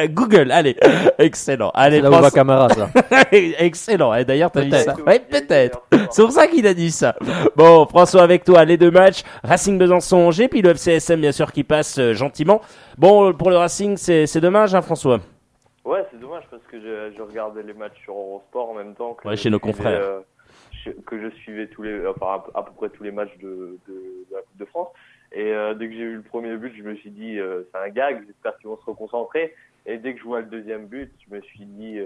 Google, allez. Excellent. Allez, c'est là où va Camara, ça. Excellent. Et d'ailleurs, t'as dit ça. Oui, peut-être. C'est pour ça qu'il a dit ça. Bon, François, avec toi, les deux matchs. Racing Besançon-Angers, puis le FCSM, bien sûr, qui passe gentiment. Bon, pour le Racing, c'est dommage, hein, François? Ouais, c'est dommage parce que je regardais les matchs sur Eurosport en même temps que chez nos confrères. Que je suivais à peu près tous les matchs de la Coupe de France. Et dès que j'ai eu le premier but, je me suis dit c'est un gag, j'espère qu'ils vont se reconcentrer. Et dès que je vois le deuxième but, je me suis dit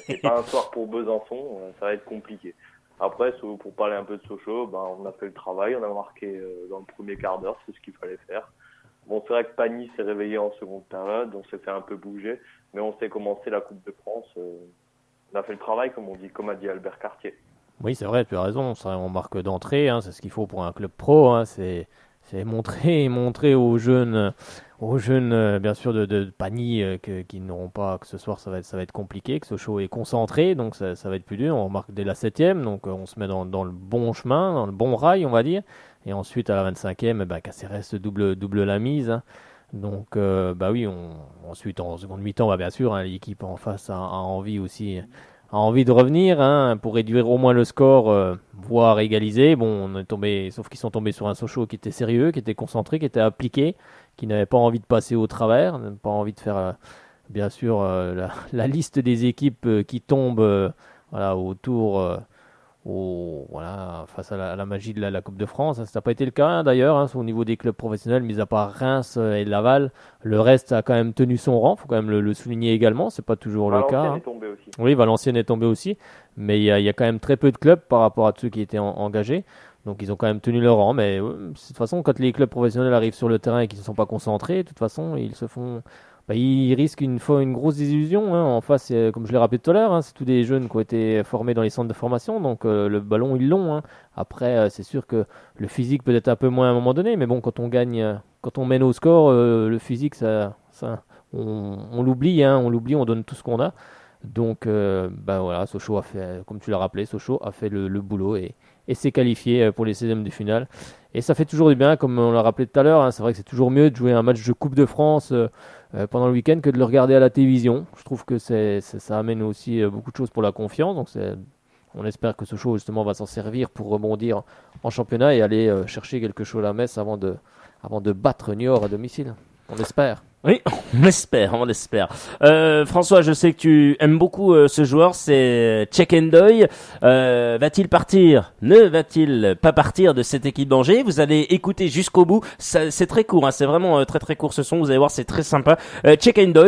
C'est pas un soir pour Besançon, ça va être compliqué. Après, pour parler un peu de Sochaux, on a fait le travail, on a marqué dans le premier quart d'heure, c'est ce qu'il fallait faire. Bon, c'est vrai que Pagny s'est réveillé en seconde période, on s'est fait un peu bouger, mais on sait commencer la Coupe de France. On a fait le travail, comme a dit Albert Cartier. Oui, c'est vrai, tu as raison. On marque d'entrée, c'est ce qu'il faut pour un club pro. C'est montrer aux jeunes, bien sûr, de Pagny qui n'auront pas, que ce soir ça va être compliqué, que Sochaux est concentré, donc ça va être plus dur. On marque dès la 7e, donc on se met dans le bon chemin, dans le bon rail, on va dire. Et ensuite, à la 25e, Caceres double la mise. Donc, oui, ensuite, en seconde mi-temps, bien sûr, l'équipe en face a envie aussi, a envie de revenir pour réduire au moins le score, voire égaliser. Bon, on est tombé, sauf qu'ils sont tombés sur un Sochaux qui était sérieux, qui était concentré, qui était appliqué, qui n'avait pas envie de passer au travers, n'avait pas envie de faire, bien sûr, la liste des équipes qui tombent autour. Face à la magie de la Coupe de France. Ça n'a pas été le cas d'ailleurs au niveau des clubs professionnels, mis à part Reims et Laval. Le reste a quand même tenu son rang, il faut quand même le souligner également, c'est pas toujours le cas. Valenciennes est tombé aussi. Oui, Valenciennes est tombé aussi, mais il y a quand même très peu de clubs par rapport à ceux qui étaient engagés. Donc ils ont quand même tenu leur rang, mais de toute façon, quand les clubs professionnels arrivent sur le terrain et qu'ils ne sont pas concentrés, de toute façon, ils se font... ils risquent une grosse désillusion. En face, comme je l'ai rappelé tout à l'heure, c'est tous des jeunes qui ont été formés dans les centres de formation, donc le ballon, ils l'ont. Après, c'est sûr que le physique peut être un peu moins à un moment donné, mais bon, quand on gagne, quand on mène au score, le physique, on l'oublie, on donne tout ce qu'on a. Donc, Sochaux a fait, comme tu l'as rappelé, Sochaux a fait le boulot et s'est qualifié pour les 16e de finale. Et ça fait toujours du bien, comme on l'a rappelé tout à l'heure, c'est vrai que c'est toujours mieux de jouer un match de Coupe de France pendant le week-end que de le regarder à la télévision. Je trouve que ça amène aussi beaucoup de choses pour la confiance. Donc on espère que Sochaux justement va s'en servir pour rebondir en championnat et aller chercher quelque chose à Metz avant de battre Niort à domicile. On l'espère. Oui, on l'espère. François, je sais que tu aimes beaucoup ce joueur, c'est Tchekendoi. Va-t-il partir? Ne va-t-il pas partir de cette équipe d'Angers? Vous allez écouter jusqu'au bout. C'est très court, c'est vraiment très très court ce son. Vous allez voir, c'est très sympa. Tchekendoi,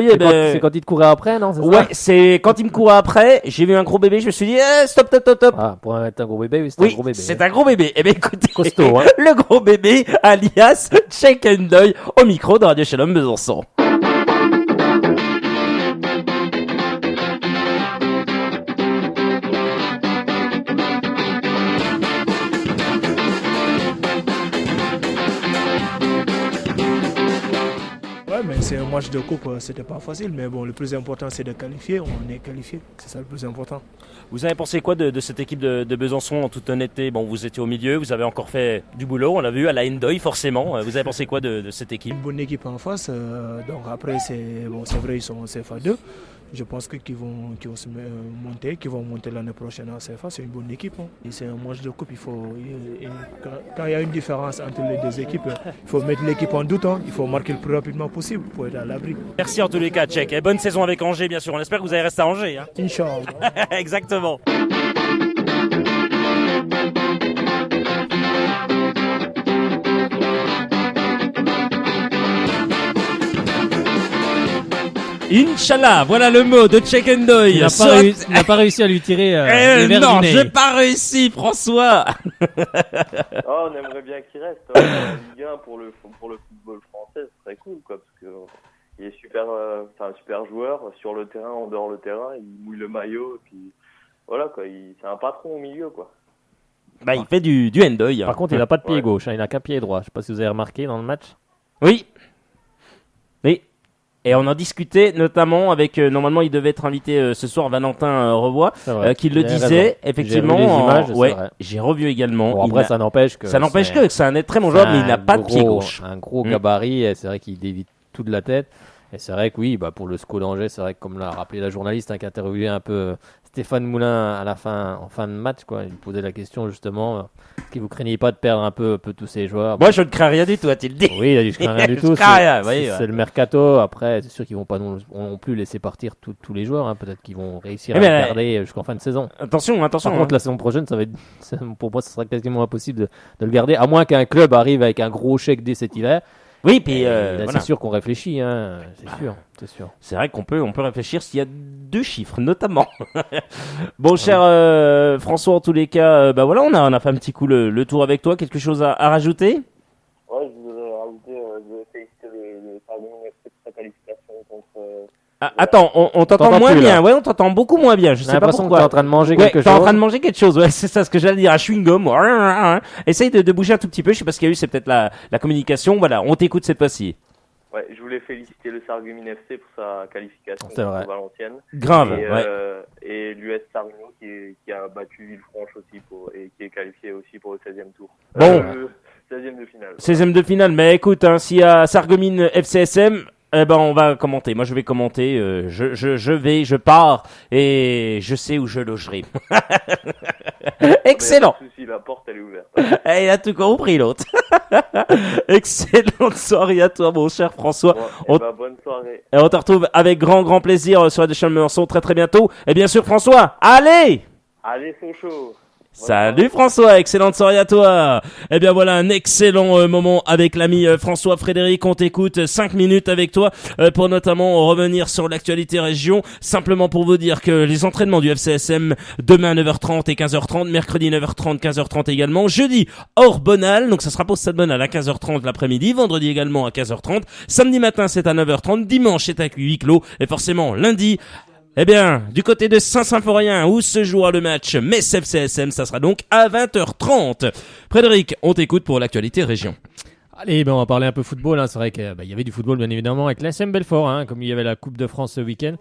c'est quand il te courait après, non? C'est quand il me courait après. J'ai vu un gros bébé, je me suis dit stop. Ah, pour être un gros bébé, oui, un gros bébé. C'est un gros bébé. Écoutez, costaud, le gros bébé, alias Tchekendoi, au micro de Radio Shalom Besançon. Mais c'est un match de coupe, c'était pas facile, mais bon, le plus important c'est de qualifier, on est qualifié, c'est ça le plus important. Vous avez pensé quoi de cette équipe de Besançon en toute honnêteté? Bon, vous étiez au milieu, vous avez encore fait du boulot, on l'a vu à la Hendoy forcément. Vous avez pensé quoi de cette équipe? Une bonne équipe en face, donc après c'est vrai, ils sont en CFA2. Je pense qu'ils vont se monter, qu'ils vont monter l'année prochaine en CFA. C'est une bonne équipe. Et c'est un match de coupe. Quand il y a une différence entre les deux équipes, il faut mettre l'équipe en doute. Il faut marquer le plus rapidement possible pour être à l'abri. Merci en tous les cas, Tchèque. Et bonne saison avec Angers, bien sûr. On espère que vous allez rester à Angers. Inch'Allah. Exactement. Inch'Allah, voilà le mot de Tchekendoi. Il n'a pas réussi à lui tirer les verres non, du nez. j'ai pas réussi, François. On aimerait bien qu'il reste. En Ligue 1 pour le football français, ce serait cool, quoi, parce que il est super, c'est un super joueur sur le terrain, en dehors le terrain, il mouille le maillot, et puis voilà, quoi, c'est un patron au milieu, quoi. Il fait du Hendoy. Par contre, il n'a pas de pied gauche, il n'a qu'un pied droit. Je ne sais pas si vous avez remarqué dans le match. Oui. Et on en discutait notamment avec, normalement il devait être invité ce soir, Valentin Revoix, qui le disait, effectivement. J'ai revu également. Bon, après, ça n'empêche que c'est un très bon joueur, mais il n'a pas de pied gauche. Un gros gabarit, et c'est vrai qu'il dévie tout de la tête. Et c'est vrai que oui, pour le SCO d'Angers, c'est vrai que comme l'a rappelé la journaliste qui a interviewé un peu Stéphane Moulin en fin de match, il lui posait la question justement, est-ce que vous craignez pas de perdre un peu tous ces joueurs? Moi je ne crains rien du tout, a-t-il dit. Oui, il a dit je crains rien du tout. C'est le mercato. Après, c'est sûr qu'ils vont pas non plus laisser partir tous les joueurs. Peut-être qu'ils vont réussir à le garder jusqu'en fin de saison. Attention. Par contre, la saison prochaine, pour moi, ce sera quasiment impossible de le garder, à moins qu'un club arrive avec un gros chèque dès cet hiver. Oui, puis c'est sûr qu'on réfléchit, c'est sûr. C'est vrai qu'on peut réfléchir. S'il y a 2 chiffres, notamment. Bon, cher François, en tous les cas, bah voilà, on a fait un petit coup le tour avec toi. Quelque chose à rajouter? Ouais, je voudrais rajouter, je voudrais féliciter le Sarreguemines FC pour sa qualification contre. Attends, on t'entend moins bien. Ouais, on t'entend beaucoup moins bien. Je sais pas l'impression pourquoi. que t'es en train de manger quelque chose. T'es en train de manger quelque chose. Ouais, c'est ça ce que j'allais dire. Un chewing-gum. Essaye de bouger un tout petit peu. Je sais pas ce qu'il y a eu. C'est peut-être la communication. Voilà, on t'écoute cette fois-ci. Ouais, je voulais féliciter le Sarreguemines FC pour sa qualification C'est vrai. contre Valenciennes. Grave, et l'US Sarreguemines qui a battu Villefranche aussi et qui est qualifié aussi pour le 16e tour. Bon. 16e de finale. 16e de finale. Mais écoute, s'il y a Sarreguemines FCSM, on va commenter. Moi, je vais commenter. Je pars et je sais où je logerai. Excellent. Pas de souci, la porte elle est ouverte. Il a tout compris l'autre. Excellente soirée à toi, mon cher François. Bonne soirée. Et on te retrouve avec grand plaisir sur la chaîne de Melançon très bientôt. Et bien sûr, François, allez, Sochaux. Salut François, excellente soirée à toi. Eh bien voilà un excellent moment avec l'ami François Frédéric. On t'écoute 5 minutes avec toi pour notamment revenir sur l'actualité région. Simplement pour vous dire que les entraînements du FCSM demain 9h30 et 15h30, mercredi 9h30, 15h30 également, jeudi hors Bonal, donc ça sera pour Stade Bonal à 15h30 l'après-midi, vendredi également à 15h30, samedi matin c'est à 9h30, dimanche c'est à huis clos et forcément lundi. Eh bien, du côté de Saint-Symphorien, où se jouera le match Metz-FCSM, ça sera donc à 20h30. Frédéric, on t'écoute pour l'actualité région. Allez, on va parler un peu football. C'est vrai qu'il y avait du football, bien évidemment, avec l'ASM Belfort, comme il y avait la Coupe de France ce week-end.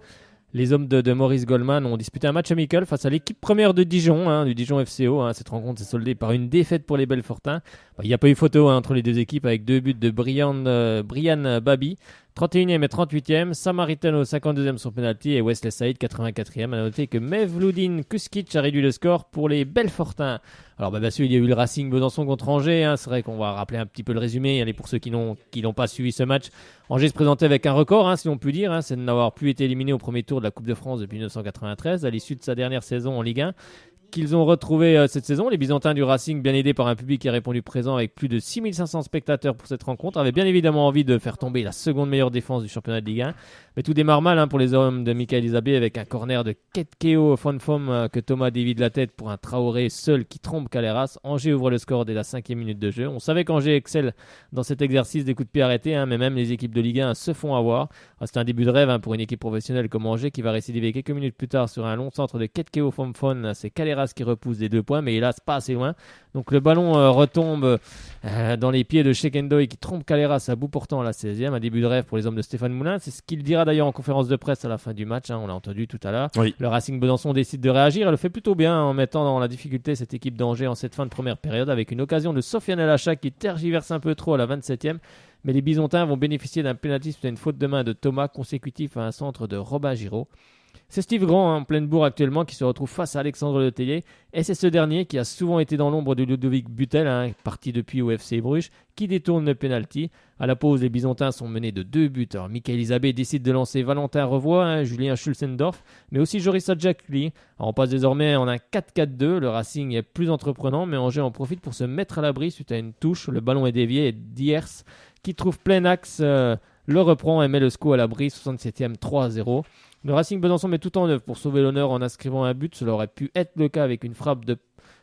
Les hommes de Maurice Goldman ont disputé un match amical face à l'équipe première de Dijon, du Dijon FCO. Cette rencontre s'est soldée par une défaite pour les Belfortins. Il n'y a pas eu photo entre les deux équipes avec 2 buts de Brian Babi. 31e et 38e, Samaritano 52e sur penalty et Wesley Saïd 84e. À noter que Mevloudin Kuskic a réduit le score pour les Belfortins. Alors bien sûr il y a eu le Racing Besançon contre Angers, c'est vrai qu'on va rappeler un petit peu le résumé. Allez, pour ceux qui n'ont pas suivi ce match, Angers se présentait avec un record, si on peut dire, c'est de n'avoir plus été éliminé au premier tour de la Coupe de France depuis 1993 à l'issue de sa dernière saison en Ligue 1. Qu'ils ont retrouvé cette saison. Les Byzantins du Racing, bien aidés par un public qui a répondu présent avec plus de 6500 spectateurs pour cette rencontre, avaient bien évidemment envie de faire tomber la seconde meilleure défense du championnat de Ligue 1. Mais tout démarre mal pour les hommes de Michael Isabé avec un corner de Ketkeo Fonfom que Thomas dévie de la tête pour un Traoré seul qui trompe Caleras. Angers ouvre le score dès la 5e minute de jeu. On savait qu'Angers excelle dans cet exercice des coups de pied arrêtés, mais même les équipes de Ligue 1 se font avoir. C'est un début de rêve pour une équipe professionnelle comme Angers qui va récidiver quelques minutes plus tard sur un long centre de Ketkeo Fonfom. C'est Caleras qui repousse des 2 points, mais hélas pas assez loin. Donc le ballon retombe dans les pieds de Shekendoy qui trompe Caleras à bout portant à la 16e. Un début de rêve pour les hommes de Stéphane Moulin. C'est ce qu'il dira d'ailleurs en conférence de presse à la fin du match. On l'a entendu tout à l'heure. Oui. Le Racing Besançon décide de réagir. Elle le fait plutôt bien en mettant dans la difficulté cette équipe d'Angers en cette fin de première période avec une occasion de Sofiane El Acha qui tergiverse un peu trop à la 27e. Mais les Byzantins vont bénéficier d'un pénalty suite à une faute de main de Thomas consécutif à un centre de Robin Giraud. C'est Steve Grand en pleine bourre actuellement qui se retrouve face à Alexandre Letellier et c'est ce dernier qui a souvent été dans l'ombre de Ludovic Butel, parti depuis au FC Bruges, qui détourne le penalty. À la pause, les Byzantins sont menés de 2 buts. Alors, Michael Isabé décide de lancer Valentin Revoy, Julien Schulzendorf, mais aussi Joris Adjakli. On passe désormais en un 4-4-2. Le Racing est plus entreprenant, mais Angers en profite pour se mettre à l'abri suite à une touche. Le ballon est dévié et Diers, qui trouve plein axe, le reprend et met le SCO à l'abri, 67e 3-0. Le Racing Besançon met tout en œuvre pour sauver l'honneur en inscrivant un but. Cela aurait pu être le cas avec une frappe de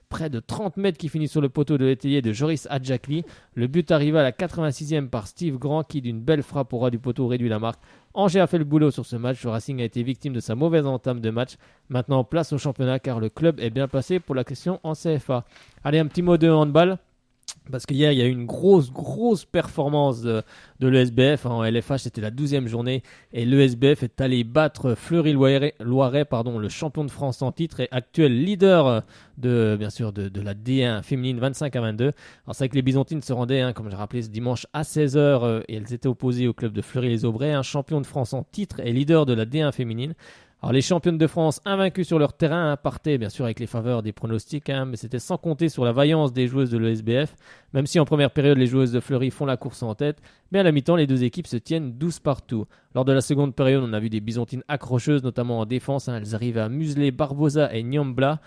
près de 30 mètres qui finit sur le poteau de l'étayer de Joris Adjakli. Le but arriva à la 86e par Steve Grand qui, d'une belle frappe au ras du poteau, réduit la marque. Angers a fait le boulot sur ce match. Le Racing a été victime de sa mauvaise entame de match. Maintenant, place au championnat car le club est bien placé pour la question en CFA. Allez, un petit mot de handball. Parce qu'hier, il y a eu une grosse performance de l'ESBF. En LFH, c'était la 12e journée. Et l'ESBF est allé battre Fleury-Loiret, le champion de France en titre et actuel leader de la D1 féminine 25-22. Alors c'est vrai que les Byzantines se rendaient, comme je rappelais, ce dimanche à 16h. Et elles étaient opposées au club de Fleury-les-Aubrais, un champion de France en titre et leader de la D1 féminine. Alors les championnes de France invaincues sur leur terrain partaient bien sûr avec les faveurs des pronostics, mais c'était sans compter sur la vaillance des joueuses de l'ESBF. Même si en première période les joueuses de Fleury font la course en tête, mais à la mi-temps les deux équipes se tiennent 12 partout. Lors de la seconde période on a vu des Byzantines accrocheuses, notamment en défense, elles arrivent à museler Barbosa et Niambla.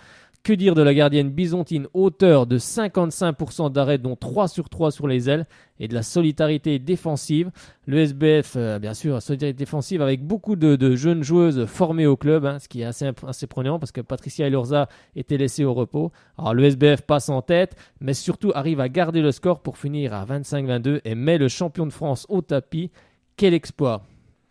Que dire de la gardienne byzantine, auteur de 55% d'arrêts, dont 3 sur 3 sur les ailes, et de la solidarité défensive. Le SBF, bien sûr, solidarité défensive avec beaucoup de jeunes joueuses formées au club, ce qui est assez prenant parce que Patricia Elorza était laissée au repos. Alors le SBF passe en tête, mais surtout arrive à garder le score pour finir à 25-22 et met le champion de France au tapis. Quel exploit!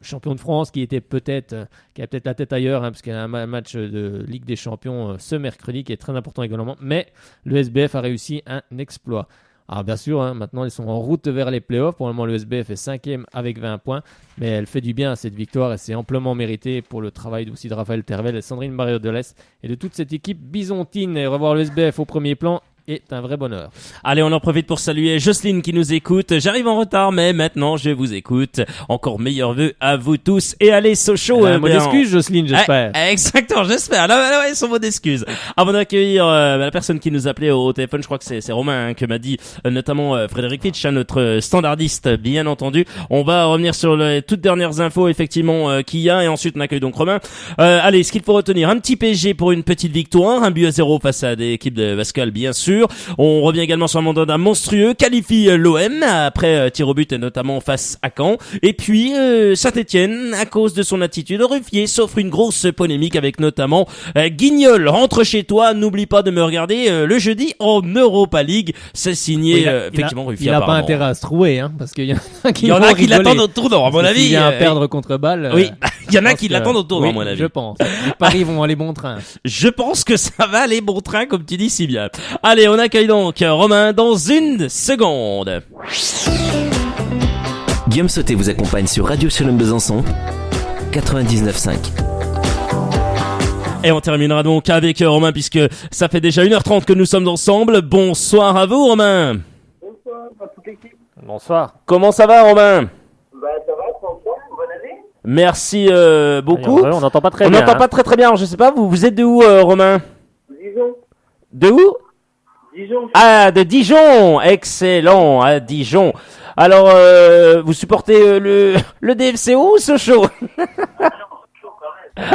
Champion de France qui a peut-être la tête ailleurs, parce qu'il y a un match de Ligue des Champions ce mercredi qui est très important également, mais le SBF a réussi un exploit. Alors bien sûr, maintenant ils sont en route vers les playoffs. Pour le moment, le SBF est 5e avec 20 points, mais elle fait du bien à cette victoire et c'est amplement mérité pour le travail aussi de Raphaël Tervel et Sandrine Barrio-Delès et de toute cette équipe byzantine. Et revoir le SBF au premier plan est un vrai bonheur. Allez, on en profite pour saluer Jocelyne qui nous écoute. J'arrive en retard, mais maintenant je vous écoute. Encore meilleurs vœux à vous tous. Et allez, Sochaux. Un mot d'excuse, Jocelyne, j'espère. Exactement, j'espère. Là, son mot d'excuse. Avant d'accueillir la personne qui nous appelait au téléphone, je crois que c'est Romain qui m'a dit, notamment Frédéric Fitch, notre standardiste, bien entendu. On va revenir sur les toutes dernières infos, effectivement, qu'il y a, et ensuite on accueille donc Romain. Allez, ce qu'il faut retenir, un petit PSG pour une petite victoire, 1-0 face à des équipes de Pascal, bien sûr. On revient également sur un mandat monstrueux, qualifie l'OM après tir au but et notamment face à Caen. Et puis Saint-Etienne, à cause de son attitude, Ruffier s'offre une grosse polémique avec notamment Guignol. Rentre chez toi, n'oublie pas de me regarder le jeudi en Europa League. C'est signé effectivement Ruffier. Il n'a pas intérêt à se trouver, parce qu'il y en a qui l'attendent au tournant, à mon avis. Il vient à perdre contre balle. Oui, il y en a qui l'attendent au tournant, à mon avis. Je pense. Les paris vont aller bon train. Je pense que ça va aller bon train, comme tu dis si bien. Allez, on accueille donc Romain dans une seconde. Guillaume Sauté vous accompagne sur Radio Shalom Besançon 99.5. Et on terminera donc avec Romain puisque ça fait déjà 1h30 que nous sommes ensemble. Bonsoir à vous, Romain. Bonsoir à toute l'équipe. Bonsoir. Comment ça va, Romain? Ça va, bonsoir, bonne année. Merci beaucoup. On n'entend pas très bien. On n'entend pas très bien. Je sais pas, vous êtes de où, Romain? Dijon. De où? Dijon. Ah, de Dijon. Excellent, à Dijon. Alors, vous supportez le DFCO ou Sochaux?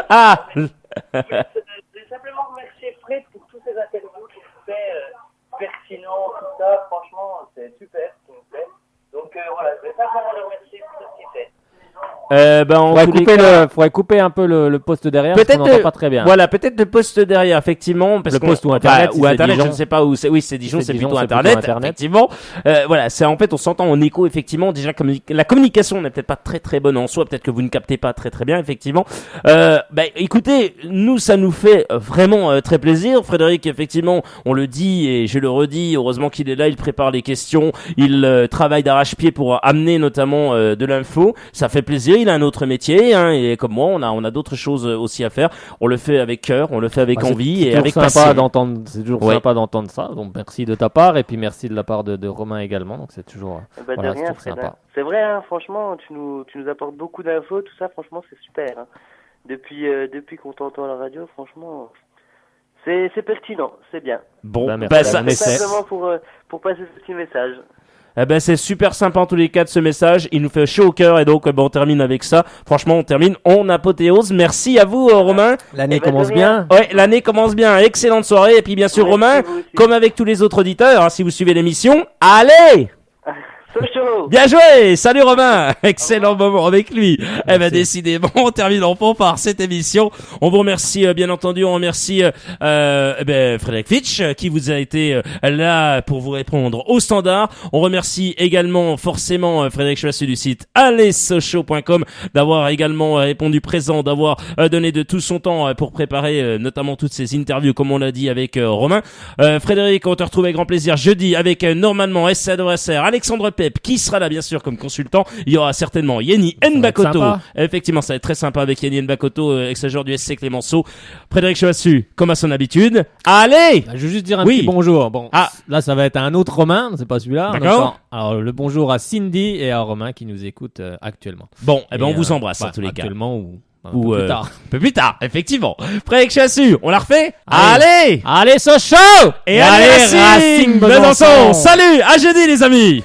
Ah. Je vais simplement remercier Fred pour tous ces interviews qu'il fait pertinents, tout ça. Franchement, c'est super, s'il vous plaît. Donc voilà, je vais simplement le remercier pour ce qu'il fait. On faudrait couper un peu le poste derrière, parce qu'on n'entend pas très bien. Voilà, peut-être le poste derrière, effectivement. Parce le poste ou Internet, ou Internet, je ne sais pas où c'est. Oui, c'est Dijon, c'est plutôt Internet, effectivement. Voilà, c'est en fait, on s'entend en écho, effectivement. Déjà, comme la communication n'est peut-être pas très très bonne en soi, peut-être que vous ne captez pas très très bien, effectivement. Écoutez, nous, ça nous fait vraiment très plaisir. Frédéric, effectivement, on le dit et je le redis, heureusement qu'il est là, il prépare les questions, il travaille d'arrache-pied pour amener notamment de l'info. Ça fait plaisir. Il a un autre métier, et comme moi, on a d'autres choses aussi à faire. On le fait avec cœur, on le fait avec envie et avec passion. C'est toujours sympa d'entendre ça. Donc merci de ta part et puis merci de la part de Romain également. Donc c'est toujours, de rien, c'est sympa. C'est vrai, franchement, tu nous apportes beaucoup d'infos, tout ça. Franchement, c'est super. Depuis qu'on t'entend à la radio, franchement, c'est pertinent, c'est bien. Bon, c'est simplement pour passer ce petit message. C'est super sympa en tous les cas de ce message. Il nous fait chaud au cœur et donc on termine avec ça. Franchement, on termine en apothéose. Merci à vous, Romain. L'année commence bien. Ouais, l'année commence bien. Excellente soirée. Et puis bien sûr, Romain, comme avec tous les autres auditeurs, si vous suivez l'émission, allez! Bien joué! Salut Romain! Excellent moment avec lui. Décidément, on termine en pompe par cette émission. On vous remercie, bien entendu, on remercie Frédéric Fitch qui vous a été là pour vous répondre au standard. On remercie également forcément Frédéric Chevassu du site allezsochaux.com d'avoir également répondu présent, d'avoir donné de tout son temps pour préparer notamment toutes ces interviews comme on l'a dit avec Romain. Frédéric, on te retrouve avec grand plaisir jeudi avec normalement SADOSR, Alexandre Pep qui sera là bien sûr comme consultant. Il y aura certainement Yenny Nbakoto. Effectivement, ça va être très sympa avec Yenny Nbakoto, ex-joueur du SC Clémenceau. Frédéric Chevassu, comme à son habitude. Allez! Je veux juste dire un petit bonjour. Bon, là ça va être un autre Romain, c'est pas celui-là. D'accord. Alors le bonjour à Cindy et à Romain qui nous écoutent actuellement. Bon, on vous embrasse en tous les cas. Actuellement ou plus tard. Un peu plus tard, effectivement. Frédéric Chevassu, on la refait? Allez! Allez Sochaux! Et allez Racing Besançon! Salut! À jeudi les amis!